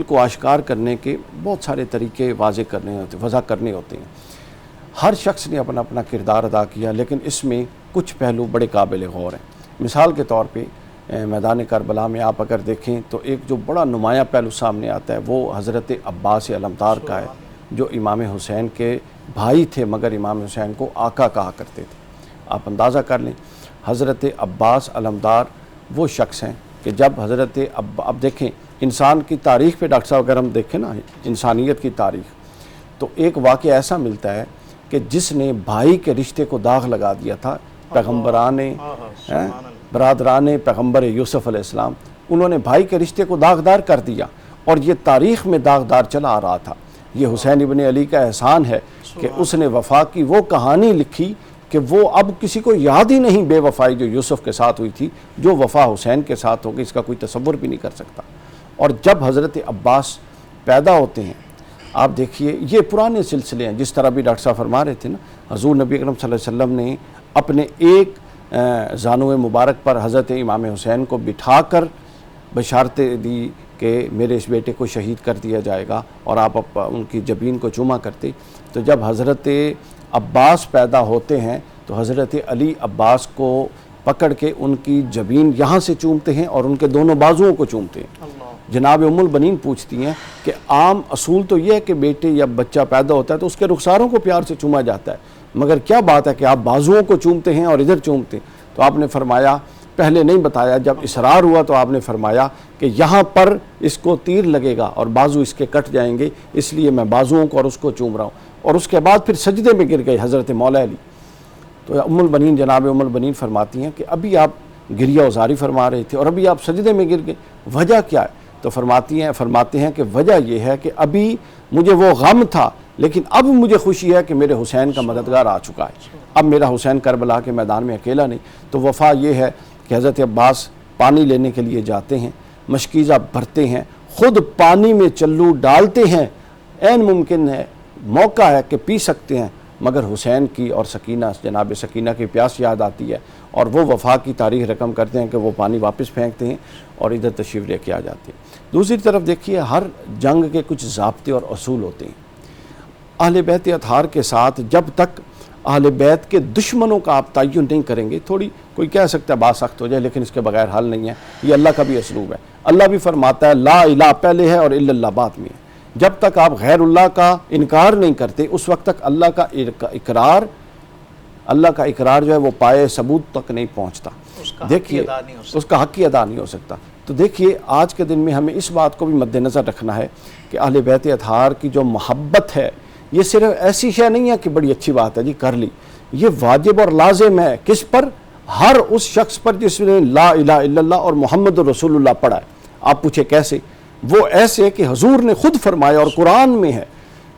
کو آشکار کرنے کے بہت سارے طریقے وضع کرنے ہوتے ہیں. ہر شخص نے اپنا اپنا کردار ادا کیا، لیکن اس میں کچھ پہلو بڑے قابل غور ہیں. مثال کے طور پہ میدان کربلا میں آپ اگر دیکھیں تو ایک جو بڑا نمایاں پہلو سامنے آتا ہے وہ حضرت عباس علمدار کا ہے، جو امام حسین کے بھائی تھے مگر امام حسین کو آقا کہا کرتے تھے. آپ اندازہ کر لیں، حضرت عباس علمدار وہ شخص ہیں کہ جب اب دیکھیں انسان کی تاریخ پہ ڈاکٹر صاحب اگر ہم دیکھیں نا انسانیت کی تاریخ، تو ایک واقعہ ایسا ملتا ہے کہ جس نے بھائی کے رشتے کو داغ لگا دیا تھا. برادران پیغمبر یوسف علیہ السلام، انہوں نے بھائی کے رشتے کو داغدار کر دیا اور یہ تاریخ میں داغدار چلا آ رہا تھا. یہ حسین ابن علی کا احسان ہے کہ اس نے وفا کی وہ کہانی لکھی کہ وہ اب کسی کو یاد ہی نہیں بے وفائی جو یوسف کے ساتھ ہوئی تھی، جو وفا حسین کے ساتھ ہوگی اس کا کوئی تصور بھی نہیں کر سکتا. اور جب حضرت عباس پیدا ہوتے ہیں، آپ دیکھیے یہ پرانے سلسلے ہیں. جس طرح بھی ڈاکٹر صاحب فرما رہے تھے نا، حضور نبی اکرم صلی اللہ علیہ وسلم نے اپنے ایک زانو مبارک پر حضرت امام حسین کو بٹھا کر بشارتیں دی کہ میرے اس بیٹے کو شہید کر دیا جائے گا، اور آپ ان کی جبین کو چوما کرتے. تو جب حضرت عباس پیدا ہوتے ہیں تو حضرت علی عباس کو پکڑ کے ان کی جبین یہاں سے چومتے ہیں اور ان کے دونوں بازوؤں کو چومتے ہیں. جناب ام البنین پوچھتی ہیں کہ عام اصول تو یہ ہے کہ بیٹے یا بچہ پیدا ہوتا ہے تو اس کے رخساروں کو پیار سے چوما جاتا ہے، مگر کیا بات ہے کہ آپ بازوؤں کو چومتے ہیں اور ادھر چومتے ہیں؟ تو آپ نے فرمایا، پہلے نہیں بتایا، جب اصرار ہوا تو آپ نے فرمایا کہ یہاں پر اس کو تیر لگے گا اور بازو اس کے کٹ جائیں گے، اس لیے میں بازوؤں کو اور اس کو چوم رہا ہوں. اور اس کے بعد پھر سجدے میں گر گئے حضرت مولا علی. تو ام البنین جناب ام البنین فرماتی ہیں کہ ابھی آپ گریہ وزاری فرما رہے تھے اور ابھی آپ سجدے میں گر گئے، وجہ کیا ہے؟ تو فرماتے ہیں کہ وجہ یہ ہے کہ ابھی مجھے وہ غم تھا، لیکن اب مجھے خوشی ہے کہ میرے حسین کا مددگار آ چکا ہے. اب میرا حسین کربلا کے میدان میں اکیلا نہیں. تو وفا یہ ہے کہ حضرت عباس پانی لینے کے لیے جاتے ہیں، مشکیزہ بھرتے ہیں، خود پانی میں چلو ڈالتے ہیں، عین ممکن ہے، موقع ہے کہ پی سکتے ہیں، مگر حسین کی اور سکینہ، جناب سکینہ کی پیاس یاد آتی ہے اور وہ وفا کی تاریخ رقم کرتے ہیں کہ وہ پانی واپس پھینکتے ہیں اور ادھر تشریف لے کے آ جاتے ہیں. دوسری طرف دیکھیے، ہر جنگ کے کچھ ضابطے اور اصول ہوتے ہیں. اہل بیت اطہار کے ساتھ جب تک اہل بیت کے دشمنوں کا آپ تعین نہیں کریں گے، تھوڑی کوئی کہہ سکتا ہے بات سخت ہو جائے، لیکن اس کے بغیر حل نہیں ہے. یہ اللہ کا بھی اسلوب ہے. اللہ بھی فرماتا ہے لا الہ پہلے ہے اور الا اللہ بعد میں ہے. جب تک آپ غیر اللہ کا انکار نہیں کرتے اس وقت تک اللہ کا اقرار جو ہے وہ پائے ثبوت تک نہیں پہنچتا. دیکھیے اس کا حق ہی ادا نہیں ہو سکتا. تو دیکھیے آج کے دن میں ہمیں اس بات کو بھی مد نظر رکھنا ہے کہ اہل بیت اطہار کی جو محبت ہے یہ صرف ایسی شے نہیں ہے کہ بڑی اچھی بات ہے جی کر لی. یہ واجب اور لازم ہے. کس پر؟ ہر اس شخص پر جس نے لا الہ الا اللہ اور محمد رسول اللہ پڑھا ہے. آپ پوچھے کیسے؟ وہ ایسے کہ حضور نے خود فرمایا اور قرآن میں ہے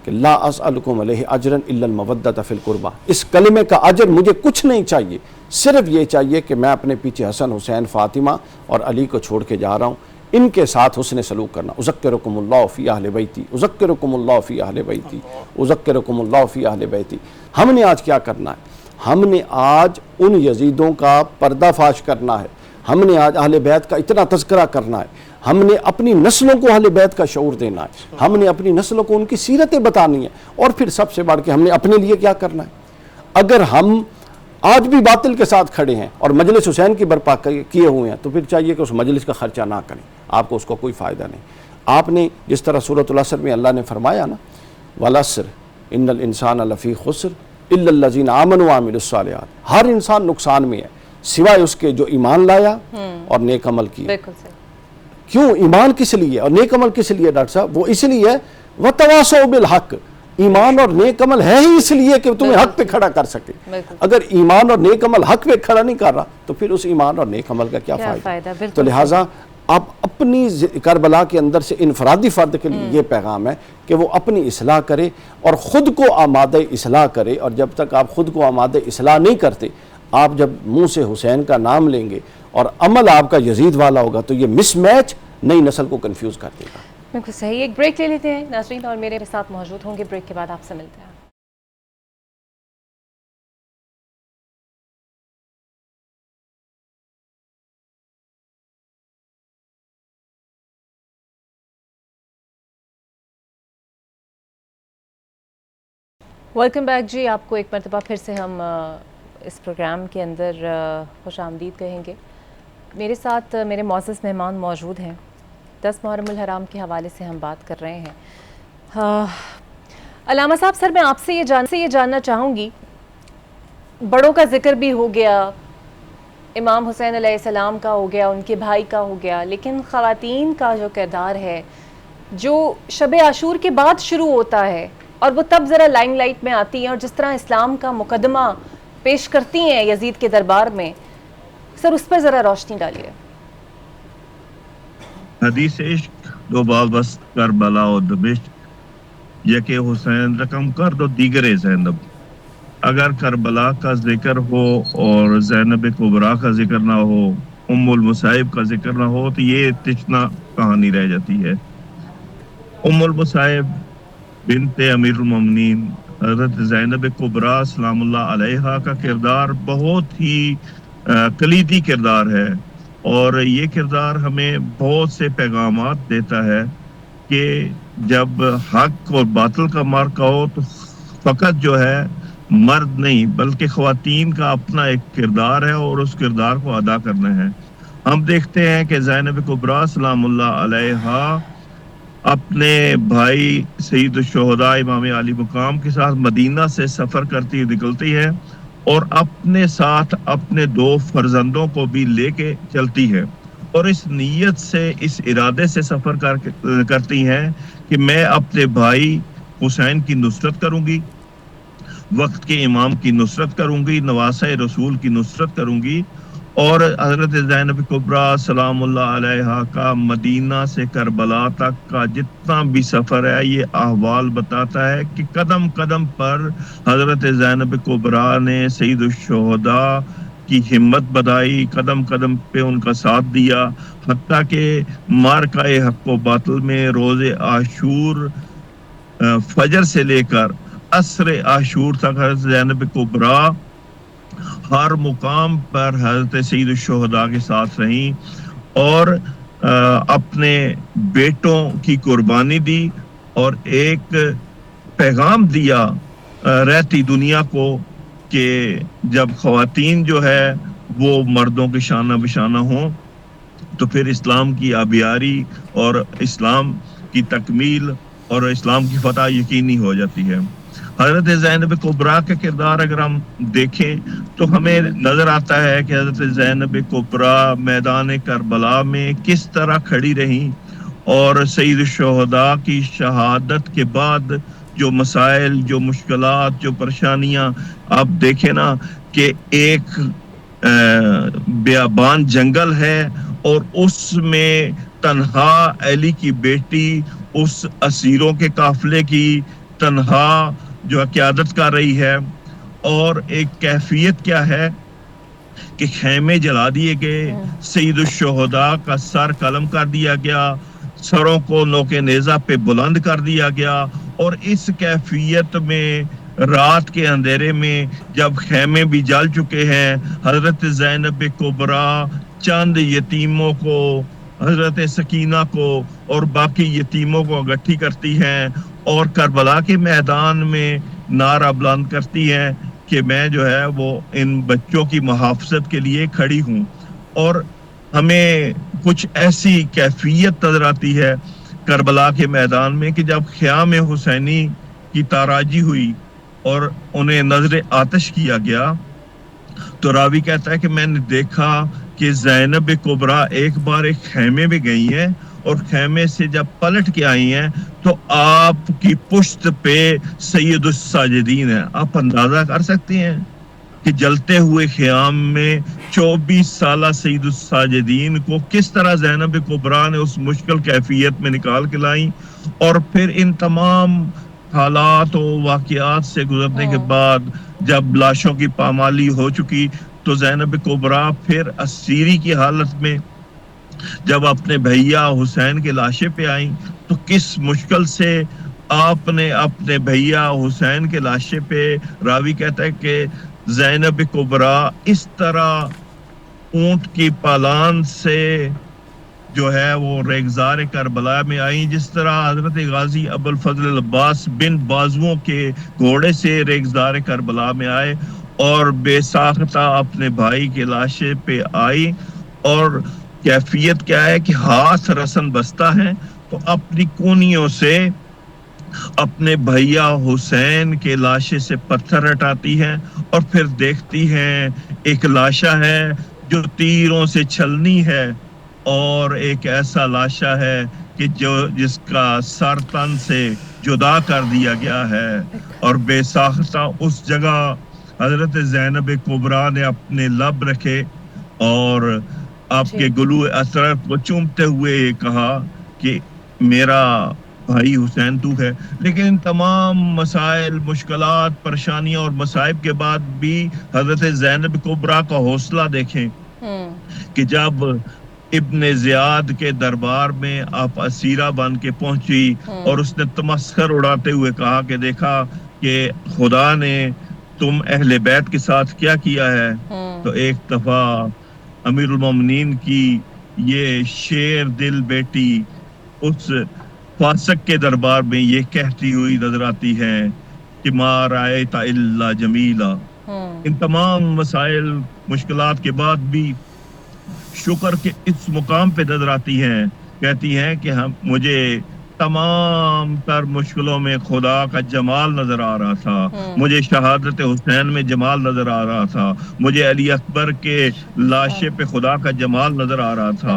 کہ لا اسألکم علیہ اجرا الا المودۃ فی القربہ. اس کلمے کا اجر مجھے کچھ نہیں چاہیے، صرف یہ چاہیے کہ میں اپنے پیچھے حسن، حسین، فاطمہ اور علی کو چھوڑ کے جا رہا ہوں، ان کے ساتھ حسن سلوک کرنا. اذکرکم اللہ فی اہل بیتی، اذکرکم اللہ فی اہل بیتی، اذکرکم اللہ فی اہل بیتی. ہم نے آج کیا کرنا ہے؟ ہم نے آج ان یزیدوں کا پردہ فاش کرنا ہے. ہم نے آج اہل بیت کا اتنا تذکرہ کرنا ہے. ہم نے اپنی نسلوں کو اہل بیت کا شعور دینا ہے. ہم نے اپنی نسلوں کو ان کی سیرتیں بتانی ہیں. اور پھر سب سے بڑھ کے ہم نے اپنے لیے کیا کرنا ہے؟ اگر ہم آج بھی باطل کے ساتھ کھڑے ہیں اور مجلس حسین کی برپا کیے ہوئے ہیں تو پھر چاہیے کہ اس مجلس کا خرچہ نہ کریں. آپ کو اس کو کوئی فائدہ نہیں. آپ نے جس طرح سورۃ العصر میں اللہ نے فرمایا نا والعصر ان الانسان لفی خسر الا الذین آمنوا وعملوا الصالحات، ہر انسان نقصان میں ہے سوائے اس کے جو ایمان لایا اور نیک عمل کیا. بالکل صحیح. کیوں؟ ایمان کس لیے اور نیک عمل کس لیے ڈاکٹر صاحب؟ وہ اس لیے وتواصوا بالحق. ایمان اور نیک عمل ہے ہی اس لیے کہ تمہیں حق پہ کھڑا کر سکے. اگر ایمان اور نیک عمل حق پہ کھڑا نہیں کر رہا تو پھر اس ایمان اور نیک عمل کا کیا فائدہ؟ تو لہٰذا آپ اپنی کربلا کے اندر سے انفرادی فرد کے لیے یہ پیغام ہے کہ وہ اپنی اصلاح کرے اور خود کو آمادہ اصلاح کرے. اور جب تک آپ خود کو آمادہ اصلاح نہیں کرتے، آپ جب منہ سے حسین کا نام لیں گے اور عمل آپ کا یزید والا ہوگا تو یہ مس میچ نئی نسل کو کنفیوز کر دے گا. بالکل صحیح. ایک بریک لے لیتے ہیں ناظرین اور میرے ساتھ موجود ہوں گے. بریک کے بعد آپ سے ملتے ہیں. ویلکم بیک جی. آپ کو ایک مرتبہ پھر سے ہم اس پروگرام کے اندر خوش آمدید کہیں گے. میرے ساتھ میرے معزز مہمان موجود ہیں. 10 محرم الحرام کے حوالے سے ہم بات کر رہے ہیں. علامہ صاحب، سر میں آپ سے یہ جاننا چاہوں گی، بڑوں کا ذکر بھی ہو گیا، امام حسین علیہ السلام کا ہو گیا، ان کے بھائی کا ہو گیا، لیکن خواتین کا جو کردار ہے جو شب عاشور کے بعد شروع ہوتا ہے اور وہ تب ذرا لائم لائٹ میں آتی ہیں اور جس طرح اسلام کا مقدمہ پیش کرتی ہیں یزید کے دربار میں، سر اس پر ذرا روشنی ڈالیے. حدیث عشق دو بابست کربلا و دمشق، یکے حسین رقم کر دو دیگر زینب. اگر کربلا کا ذکر ہو اور زینب کبریٰ کا ذکر نہ ہو، ام المصائب کا ذکر نہ ہو تو یہ تشنا کہانی رہ جاتی ہے. ام المصائب بنت امیر المومنین حضرت زینب کبریٰ سلام اللہ علیہا کا کردار بہت ہی کلیدی کردار ہے، اور یہ کردار ہمیں بہت سے پیغامات دیتا ہے کہ جب حق اور باطل کا معرکہ ہو تو فقط جو ہے مرد نہیں بلکہ خواتین کا اپنا ایک کردار ہے اور اس کردار کو ادا کرنا ہے. ہم دیکھتے ہیں کہ زینب کبریٰ سلام اللہ علیہا اپنے بھائی سید الشہداء امام علی مقام کے ساتھ مدینہ سے سفر کرتی نکلتی ہے اور اپنے ساتھ اپنے 2 فرزندوں کو بھی لے کے چلتی ہے، اور اس نیت سے، اس ارادے سے سفر کرتی ہیں کہ میں اپنے بھائی حسین کی نصرت کروں گی، وقت کے امام کی نصرت کروں گی، نواسۂ رسول کی نصرت کروں گی. اور حضرت زینب کبریٰ سلام اللہ علیہا کا مدینہ سے کربلا تک کا جتنا بھی سفر ہے یہ احوال بتاتا ہے کہ قدم قدم پر حضرت زینب کبریٰ نے سید الشہداء کی ہمت بڑھائی، قدم قدم پہ ان کا ساتھ دیا، حتیٰ کہ معرکہ حق و باطل میں روز عاشور فجر سے لے کر عصر عاشور تک حضرت زینب کبریٰ ہر مقام پر حضرت سید الشہداء کے ساتھ رہیں اور اپنے بیٹوں کی قربانی دی اور ایک پیغام دیا رہتی دنیا کو کہ جب خواتین جو ہے وہ مردوں کے شانہ بشانہ ہوں تو پھر اسلام کی آبیاری اور اسلام کی تکمیل اور اسلام کی فتح یقینی ہو جاتی ہے۔ حضرت زینب کبریٰ کا کردار اگر ہم دیکھیں تو ہمیں نظر آتا ہے کہ حضرت زینب کبریٰ میدان کربلا میں کس طرح کھڑی رہیں، اور سید الشہداء کی شہادت کے بعد جو مسائل، جو مشکلات، جو پریشانیاں، آپ دیکھیں نا کہ ایک بیابان جنگل ہے اور اس میں تنہا علی کی بیٹی اس اسیروں کے قافلے کی تنہا جو قیادت کر رہی ہے، اور ایک کیفیت کیا ہے کہ خیمے جلا دیے گئے، سید الشہداء کا سر قلم کر دیا گیا، سروں کو نوک نیزہ پہ بلند کر دیا گیا، اور اس کیفیت میں رات کے اندھیرے میں جب خیمے بھی جل چکے ہیں، حضرت زینب کبریٰ چند یتیموں کو، حضرت سکینہ کو اور باقی یتیموں کو اکٹھی کرتی ہیں اور کربلا کے میدان میں نعرہ بلند کرتی ہیں کہ میں جو ہے وہ ان بچوں کی محافظت کے لیے کھڑی ہوں۔ اور ہمیں کچھ ایسی کیفیت نظر آتی ہے کربلا کے میدان میں کہ جب خیام حسینی کی تاراجی ہوئی اور انہیں نظر آتش کیا گیا تو راوی کہتا ہے کہ میں نے دیکھا کہ زینب کبریٰ ایک بار ایک خیمے میں گئی ہیں اور خیمے سے جب پلٹ کے آئی ہیں تو آپ کی پشت پہ سید الساجدین ہے۔ آپ اندازہ کر سکتے ہیں کہ جلتے ہوئے خیام میں 24 سالہ سید الساجدین کو کس طرح زینب کبریٰ نے اس مشکل کیفیت میں نکال کے لائیں، اور پھر ان تمام حالات و واقعات سے گزرنے کے بعد جب لاشوں کی پامالی ہو چکی تو زینب کبریٰ پھر اسیری کی حالت میں جب اپنے بھیا حسین کے لاشے پہ آئیں تو کس مشکل سے آپ نے اپنے بھیا حسین کے لاشے پہ، راوی کہتا ہے کہ زینب کبریٰ اس طرح اونٹ کی پالان سے جو ہے وہ ریگزار کربلا میں آئیں جس طرح حضرت غازی ابوالفضل العباس بن بازوؤں کے گھوڑے سے ریگزار کربلا میں آئے اور بے ساختہ اپنے بھائی کے لاشے پہ آئی۔ اور کیفیت کیا ہے کہ ہاتھ رسن بستہ ہیں تو اپنی کونیوں سے اپنے بھیا حسین کے لاشے سے پتھر ہٹاتی ہیں اور پھر دیکھتی ہیں ایک لاشا ہے جو تیروں سے چھلنی ہے، اور ایک ایسا لاشا ہے کہ جس کا سر تن سے جدا کر دیا گیا ہے، اور بے ساختہ اس جگہ حضرت زینب کبریٰ نے اپنے لب رکھے اور آپ کے گلو اطرف کو چومتے ہوئے کہا کہ میرا بھائی حسین تو ہے۔ لیکن ان تمام مسائل، مشکلات، پریشانیاں اور مصائب کے بعد بھی حضرت زینب کبریٰ کا حوصلہ دیکھیں کہ جب ابن زیاد کے دربار میں آپ اسیرہ بن کے پہنچی اور اس نے تمسخر اڑاتے ہوئے کہا کہ دیکھا کہ خدا نے تم اہل بیت کے ساتھ کیا کیا ہے، تو ایک دفعہ امیر المومنین کی یہ شیر دل بیٹی اس فاسق کے دربار میں یہ کہتی ہوئی نظر آتی ہے کہ ما رأیت الا جمیلا۔ ان تمام مسائل، مشکلات کے بعد بھی شکر کے اس مقام پہ نظر آتی ہیں، کہتی ہیں کہ مجھے تمام تر مشکلوں میں خدا کا جمال نظر آ رہا تھا، مجھے شہادت حسین میں جمال نظر آ رہا تھا، مجھے علی اکبر کے لاشے پہ خدا کا جمال نظر آ رہا تھا۔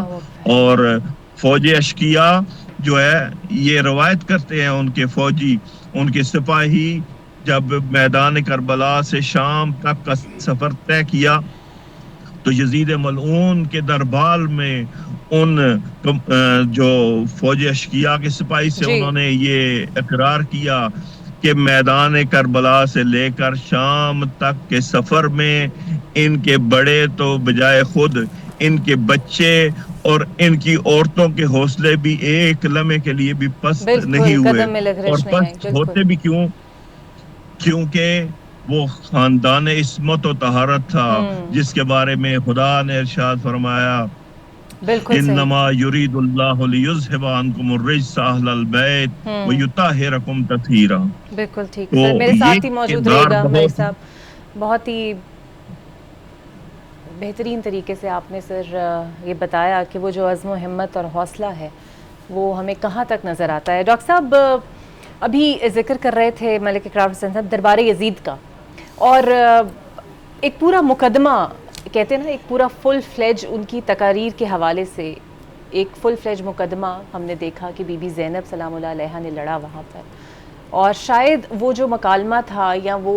اور فوج اشقیاء جو ہے یہ روایت کرتے ہیں ان کے فوجی، ان کے سپاہی جب میدان کربلا سے شام تک کا سفر طے کیا تو یزید ملعون کے دربار میں ان جو فوج اشقیاء کے سپاہی سے انہوں نے یہ اقرار کیا کہ میدان کربلا سے لے کر شام تک کے سفر میں ان کے بڑے تو بجائے خود ان کے بچے اور ان کی عورتوں کے حوصلے بھی ایک لمحے کے لیے بھی پست نہیں ہوئے، اور پست ہوتے بھی کیوں؟ کیونکہ وہ خاندان عصمت و طہارت تھا جس کے بارے میں خدا نے ارشاد فرمایا انما یرید اللہ لیذھب عنکم الرجس اہل البیت ویطہرکم تطہیرا۔ بالکل ٹھیک سر، میرے ساتھ ہی موجود رہے گا بھائی صاحب۔ بہت ہی بہترین طریقے سے آپ نے سر یہ بتایا کہ وہ جو عزم و ہمت اور حوصلہ ہے وہ ہمیں کہاں تک نظر آتا ہے۔ ڈاکٹر صاحب ابھی ذکر کر رہے تھے ملک اقرار حسین صاحب دربار یزید کا، اور ایک پورا مقدمہ کہتے ہیں نا، ایک پورا فل فلیج ان کی تقاریر کے حوالے سے ایک فل فلیج مقدمہ ہم نے دیکھا کہ بی بی زینب سلام اللہ علیہا نے لڑا وہاں پر، اور شاید وہ جو مکالمہ تھا یا وہ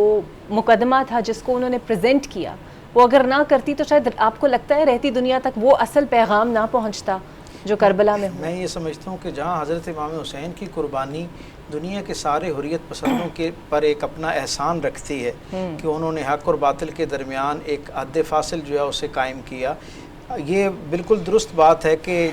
مقدمہ تھا جس کو انہوں نے پریزنٹ کیا، وہ اگر نہ کرتی تو شاید آپ کو لگتا ہے رہتی دنیا تک وہ اصل پیغام نہ پہنچتا جو کربلا میں ہوا۔ میں یہ سمجھتا ہوں کہ جہاں حضرت امام حسین کی قربانی دنیا کے سارے حریت پسندوں کے پر ایک اپنا احسان رکھتی ہے کہ انہوں نے حق اور باطل کے درمیان ایک حد فاصل جو ہے اسے قائم کیا، یہ بالکل درست بات ہے کہ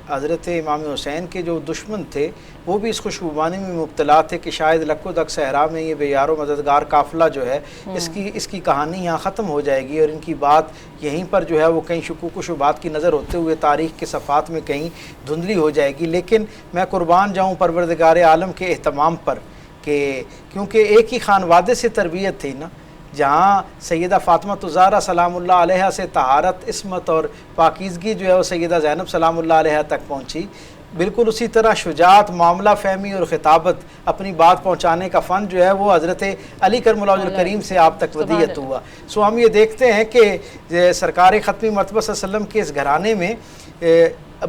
حضرت امام حسین کے جو دشمن تھے وہ بھی اس خوشگوانی میں مبتلا تھے کہ شاید لکو دک صحرا میں یہ بے یار و مددگار قافلہ جو ہے اس کی کہانی یہاں ختم ہو جائے گی، اور ان کی بات یہیں پر جو ہے وہ کہیں شکوک و شبہات کی نظر ہوتے ہوئے تاریخ کے صفحات میں کہیں دھندلی ہو جائے گی۔ لیکن میں قربان جاؤں پروردگار عالم کے اہتمام پر کہ کیونکہ ایک ہی خانوادے سے تربیت تھی نا، جہاں سیدہ فاطمہ الزہرا سلام اللہ علیہا سے طہارت، عصمت اور پاکیزگی جو ہے وہ سیدہ زینب سلام اللہ علیہا تک پہنچی، بالکل اسی طرح شجاعت، معاملہ فہمی اور خطابت، اپنی بات پہنچانے کا فن جو ہے وہ حضرت علی کرم اللہ وجہ الکریم سے آپ تک ودیت ہوا۔ سو ہم یہ دیکھتے ہیں کہ سرکار ختمی مرتبہ صلی اللہ علیہ وسلم کے اس گھرانے میں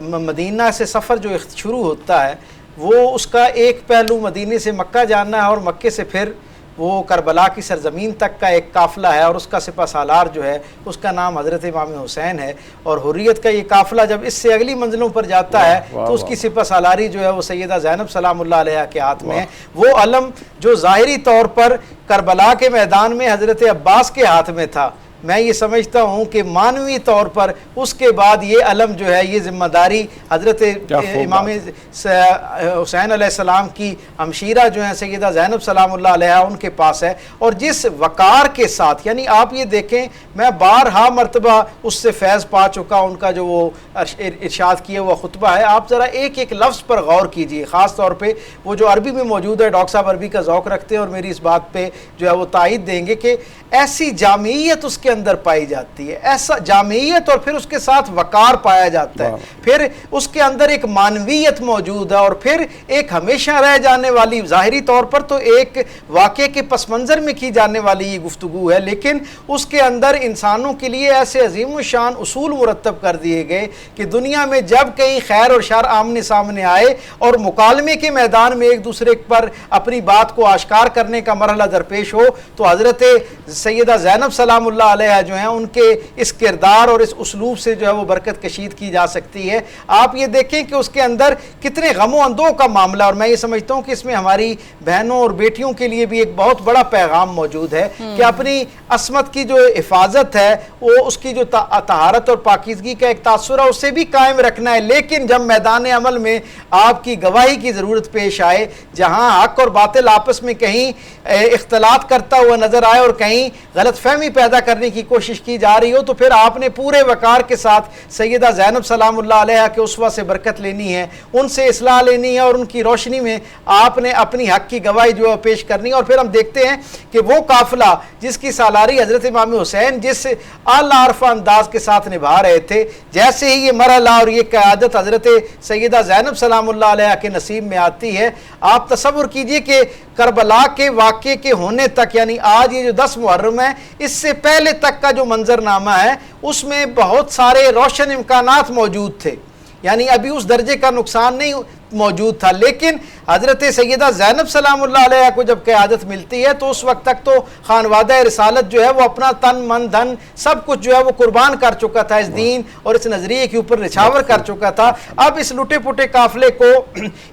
مدینہ سے سفر جو شروع ہوتا ہے وہ اس کا ایک پہلو مدینے سے مکہ جانا ہے، اور مکے سے پھر وہ کربلا کی سرزمین تک کا ایک قافلہ ہے، اور اس کا سپہ سالار جو ہے اس کا نام حضرت امام حسین ہے، اور حریت کا یہ قافلہ جب اس سے اگلی منزلوں پر جاتا ہے تو اس کی سپہ سالاری جو ہے وہ سیدہ زینب سلام اللہ علیہا کے ہاتھ میں ہے۔ وہ علم جو ظاہری طور پر کربلا کے میدان میں حضرت عباس کے ہاتھ میں تھا، میں یہ سمجھتا ہوں کہ معنوی طور پر اس کے بعد یہ علم جو ہے، یہ ذمہ داری حضرت امام حسین علیہ السلام کی ہمشیرہ جو ہیں سیدہ زینب سلام اللہ علیہا ان کے پاس ہے، اور جس وقار کے ساتھ، یعنی آپ یہ دیکھیں میں بارہا مرتبہ اس سے فیض پا چکا، ان کا جو وہ ارشاد کیا ہوا خطبہ ہے، آپ ذرا ایک ایک لفظ پر غور کیجئے، خاص طور پہ وہ جو عربی میں موجود ہے، ڈاکٹر صاحب عربی کا ذوق رکھتے ہیں اور میری اس بات پہ جو ہے وہ تائید دیں گے کہ ایسی جامعیت اس کے اندر پائی جاتی ہے، ایسا جامعیت، اور پھر اس کے ساتھ وقار پایا جاتا ہے، پھر اس کے اندر ایک معنویت موجود ہے، اور پھر ایک ہمیشہ رہ جانے والی، ظاہری طور پر تو ایک واقعے کے پس منظر میں کی جانے والی یہ گفتگو ہے، لیکن اس کے اندر انسانوں کے لیے ایسے عظیم الشان اصول مرتب کر دیے گئے کہ دنیا میں جب کہیں خیر اور شر آمنے سامنے آئے اور مکالمے کے میدان میں ایک دوسرے پر اپنی بات کو آشکار کرنے کا مرحلہ درپیش ہو تو حضرت سیدہ زینب سلام اللہ علیہ جو ہیں ان کے اس کردار اور اس اسلوب سے جو ہے وہ برکت کشید کی جا سکتی ہے۔ آپ یہ دیکھیں کہ اس کے اندر کتنے غم و اندوہ کا معاملہ، اور میں یہ سمجھتا ہوں کہ اس میں ہماری بہنوں اور بیٹیوں کے لیے بھی ایک بہت بڑا پیغام موجود ہے کہ اپنی عصمت کی جو حفاظت ہے، وہ اس کی جو طہارت اور پاکیزگی کا ایک تاثر ہے، اسے بھی قائم رکھنا ہے، لیکن جب میدان عمل میں آپ کی گواہی کی ضرورت پیش آئے، جہاں حق اور باطل آپس میں کہیں اختلاط کرتا ہوا نظر آئے اور کہیں غلط فہمی پیدا کرنے کی کوشش کی جا رہی ہو، تو پھر آپ نے پورے وقار کے ساتھ سیدہ زینب سلام اللہ علیہا کے اسوہ سے برکت لینی ہے، ان سے اصلاح لینی ہے، اور ان کی روشنی میں آپ نے اپنی حق کی گواہی جو ہے پیش کرنی ہے۔ اور پھر ہم دیکھتے ہیں کہ وہ قافلہ جس کی سالاری حضرت امام حسین جس اعلیٰ عرفہ انداز کے ساتھ نبھا رہے تھے، جیسے ہی یہ مرحلہ اور یہ قیادت حضرت سیدہ زینب سلام اللہ علیہا کے نصیب میں آتی ہے، آپ تصور کیجئے کہ کربلا کے واقعے کے ہونے تک، یعنی آج یہ جو 10 محرم ہے، اس سے پہلے تک کا جو منظرنامہ ہے اس میں بہت سارے روشن امکانات موجود تھے، یعنی ابھی اس درجے کا نقصان نہیں موجود تھا، لیکن حضرت سیدہ زینب سلام اللہ علیہ کو جب قیادت ملتی ہے تو اس وقت تک تو خانوادہ رسالت جو ہے وہ اپنا تن من دھن سب کچھ جو ہے وہ قربان کر چکا تھا، اس دین اور اس نظریے کے اوپر نچھاور کر چکا تھا۔ اب اس لٹے پٹے قافلے کو،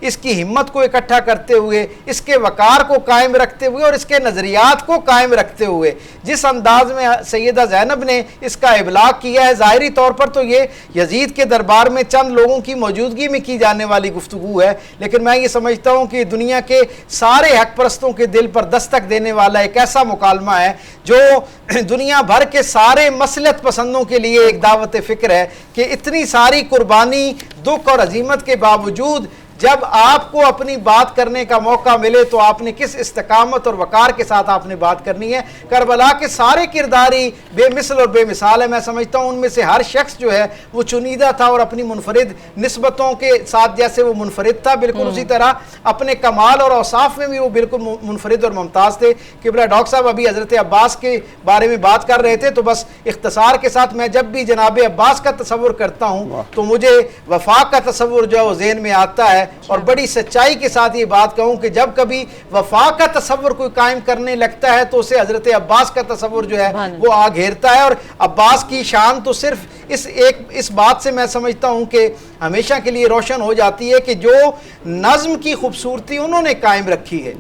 اس کی ہمت کو اکٹھا کرتے ہوئے، اس کے وقار کو قائم رکھتے ہوئے اور اس کے نظریات کو قائم رکھتے ہوئے جس انداز میں سیدہ زینب نے اس کا ابلاغ کیا ہے، ظاہری طور پر تو یہ یزید کے دربار میں چند لوگوں کی موجودگی میں کی جانے والی گفتگو ہے، لیکن میں یہ سمجھتا ہوں کہ دنیا کے سارے حق پرستوں کے دل پر دستک دینے والا ایک ایسا مکالمہ ہے جو دنیا بھر کے سارے مصلحت پسندوں کے لیے ایک دعوت فکر ہے کہ اتنی ساری قربانی، دکھ اور عزیمت کے باوجود جب آپ کو اپنی بات کرنے کا موقع ملے تو آپ نے کس استقامت اور وقار کے ساتھ آپ نے بات کرنی ہے۔ کربلا کے سارے کردار ہی بے مثل اور بے مثال ہے۔ میں سمجھتا ہوں ان میں سے ہر شخص جو ہے وہ چنیدہ تھا اور اپنی منفرد نسبتوں کے ساتھ جیسے وہ منفرد تھا، بالکل اسی طرح اپنے کمال اور اوصاف میں بھی وہ بالکل منفرد اور ممتاز تھے۔ قبلہ ڈاکٹر صاحب ابھی حضرت عباس کے بارے میں بات کر رہے تھے، تو بس اختصار کے ساتھ میں جب بھی جناب عباس کا تصور کرتا ہوں تو مجھے وفاق کا تصور جو ہے وہ ذہن میں آتا ہے، اور بڑی سچائی کے ساتھ یہ بات کہوں کہ جب کبھی وفاق کا تصور کوئی قائم کرنے لگتا ہے تو اسے حضرت عباس کا تصور جو ہے وہ آ گھیرتا ہے۔ اور عباس کی شان تو صرف اس بات سے میں سمجھتا ہوں کہ ہمیشہ کے لیے روشن ہو جاتی ہے کہ جو نظم کی خوبصورتی انہوں نے قائم رکھی ہے،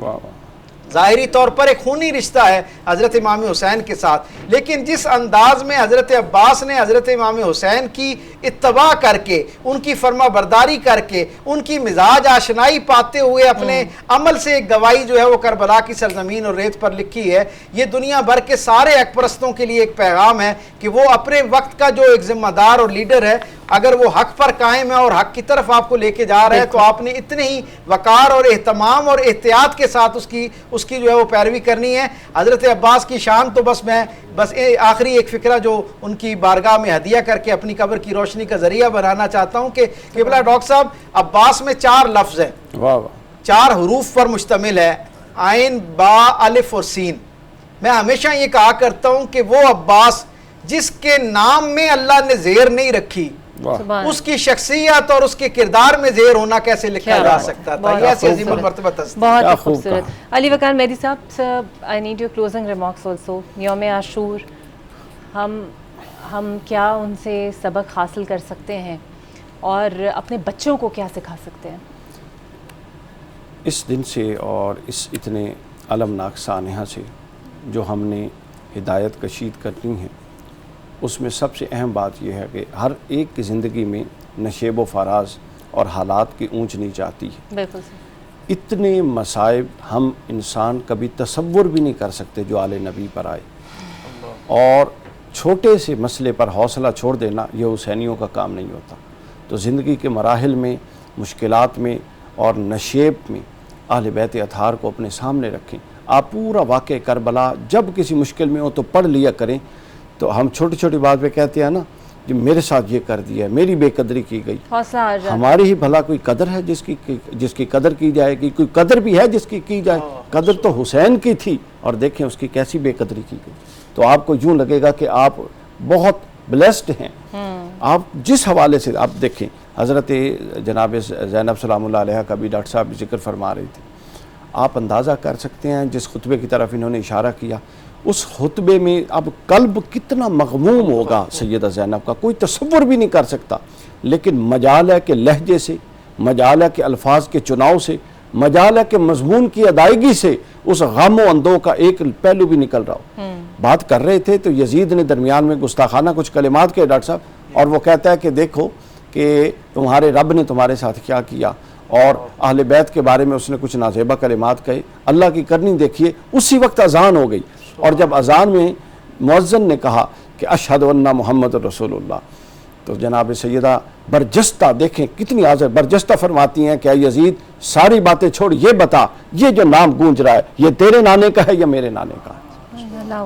ظاہری طور پر ایک خونی رشتہ ہے حضرت امام حسین کے ساتھ، لیکن جس انداز میں حضرت عباس نے حضرت امام حسین کی اتباع کر کے، ان کی فرما برداری کر کے، ان کی مزاج آشنائی پاتے ہوئے اپنے عمل سے ایک گواہی جو ہے وہ کربلا کی سرزمین اور ریت پر لکھی ہے، یہ دنیا بھر کے سارے حق پرستوں کے لیے ایک پیغام ہے کہ وہ اپنے وقت کا جو ایک ذمہ دار اور لیڈر ہے، اگر وہ حق پر قائم ہے اور حق کی طرف آپ کو لے کے جا رہا ہے تو آپ نے اتنے ہی وقار اور اہتمام اور احتیاط کے ساتھ اس کی جو ہے وہ پیروی کرنی ہے۔ حضرت عباس کی شان تو بس آخری ایک فکرہ جو ان کی بارگاہ میں ہدیہ کر کے اپنی قبر کی روشنی کا ذریعہ بنانا چاہتا ہوں کہ قبلہ ڈاکٹر صاحب عباس میں 4 لفظ ہیں، 4 حروف پر مشتمل ہے، عین با الف اور سین۔ میں ہمیشہ یہ کہا کرتا ہوں کہ وہ عباس جس کے نام میں اللہ نے زیر نہیں رکھی، اس کی شخصیت اور اس کے کردار میں زیر ہونا کیسے لکھا جا سکتا تھا؟ یہ ایسی عظیم المرتبہ ہستی۔ بہت خوبصورت۔ علی وقار مہدی صاحب، I need your closing remarks also. یوم عاشور ہم کیا ان سے سبق حاصل کر سکتے ہیں اور اپنے بچوں کو کیا سکھا سکتے ہیں؟ اس دن سے اور اس اتنے المناک سانحہ سے جو ہم نے ہدایت کشید کرنی ہے، اس میں سب سے اہم بات یہ ہے کہ ہر ایک کی زندگی میں نشیب و فراز اور حالات کی اونچ نیچ آتی ہے۔ بالکل اتنے مصائب ہم انسان کبھی تصور بھی نہیں کر سکتے جو آل نبی پر آئے، اور چھوٹے سے مسئلے پر حوصلہ چھوڑ دینا یہ حسینیوں کا کام نہیں ہوتا۔ تو زندگی کے مراحل میں، مشکلات میں اور نشیب میں اہل بیت اطہار کو اپنے سامنے رکھیں۔ آپ پورا واقعہ کربلا جب کسی مشکل میں ہو تو پڑھ لیا کریں، تو ہم چھوٹی چھوٹی بات پہ کہتے ہیں نا کہ میرے ساتھ یہ کر دیا، میری بے قدری کی گئی، حوصلہ آ جائے۔ ہماری ہی بھلا کوئی قدر ہے جس کی قدر کی جائے گی؟ کوئی قدر بھی ہے جس کی جائے؟ قدر تو حسین کی تھی، اور دیکھیں اس کی کیسی بے قدری کی گئی۔ تو آپ کو یوں لگے گا کہ آپ بہت بلیسڈ ہیں۔ آپ جس حوالے سے آپ دیکھیں، حضرت جناب زینب سلام اللہ علیہ کا بھی ڈاکٹر صاحب ذکر فرما رہے تھے، آپ اندازہ کر سکتے ہیں جس خطبے کی طرف انہوں نے اشارہ کیا، اس خطبے میں اب قلب کتنا مغموم ہوگا سیدہ زینب کا، کوئی تصور بھی نہیں کر سکتا، لیکن مجال ہے کہ لہجے سے، مجال ہے کہ الفاظ کے چناؤ سے، مجال ہے کہ مضمون کی ادائیگی سے اس غم و اندو کا ایک پہلو بھی نکل رہا ہو۔ بات کر رہے تھے تو یزید نے درمیان میں گستاخانہ کچھ کلمات کہے ڈاکٹر صاحب، اور وہ کہتا ہے کہ دیکھو کہ تمہارے رب نے تمہارے ساتھ کیا کیا، اور اہل بیت کے بارے میں اس نے کچھ نازیبہ کلمات کہے، اللہ کی کرنی دیکھیے۔ اسی وقت اذان ہو گئی، اور جب اذان میں مؤذن نے کہا کہ اشہد ان محمد رسول اللہ، تو جناب سیدہ برجستہ، دیکھیں کتنی حاضر برجستہ فرماتی ہیں کہ اے یزید ساری باتیں چھوڑ، یہ بتا یہ جو نام گونج رہا ہے یہ تیرے نانے کا ہے یا میرے نانے کا؟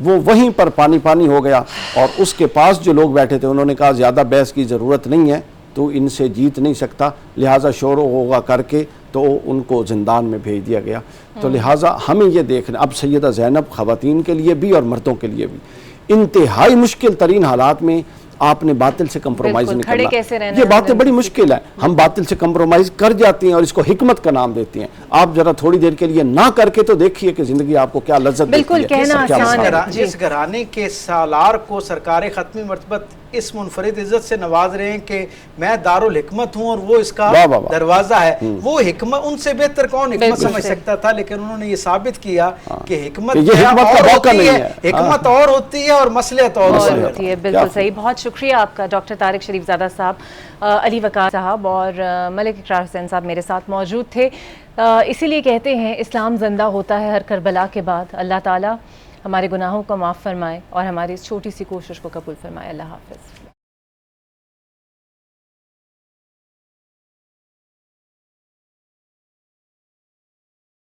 وہ وہیں پر پانی پانی ہو گیا، اور اس کے پاس جو لوگ بیٹھے تھے انہوں نے کہا زیادہ بحث کی ضرورت نہیں ہے، تو ان سے جیت نہیں سکتا، لہٰذا شور و غوغا کر کے تو ان کو زندان میں بھیج دیا گیا۔ تو لہٰذا ہمیں یہ دیکھنا، اب سیدہ زینب خواتین کے لیے بھی اور مردوں کے لیے بھی انتہائی مشکل ترین حالات میں آپ نے باطل سے کمپرومائز نہیں کرنا۔ یہ باتیں بڑی مشکل ہیں، ہم باطل سے کمپرومائز کر جاتے ہیں اور اس کو حکمت کا نام دیتے ہیں۔ آپ ذرا تھوڑی دیر کے لیے نہ کر کے تو دیکھیے کہ زندگی آپ کو کیا لذت دیتی ہے۔ جس گھرانے کے سالار کو سرکار ختمی مرتبت اس منفرد عزت سے نواز رہے ہیں کہ میں دارالحکمت ہوں اور وہ اس کا دروازہ ہے، وہ حکمت ان سے بہتر کون حکمت سمجھ سکتا تھا؟ لیکن انہوں نے یہ ثابت کیا کہ حکمت اور ہوتی ہے اور مصلحت اور ہوتی ہے۔ بالکل صحیح، بہت شکریہ آپ کا ڈاکٹر طارق شریف زادہ صاحب، علی وقار صاحب اور ملک اقرار حسین صاحب میرے ساتھ موجود تھے۔ اسی لیے کہتے ہیں اسلام زندہ ہوتا ہے ہر کربلا کے بعد۔ اللہ تعالیٰ ہمارے گناہوں کو معاف فرمائے اور ہماری اس چھوٹی سی کوشش کو قبول فرمائے۔ اللہ حافظ۔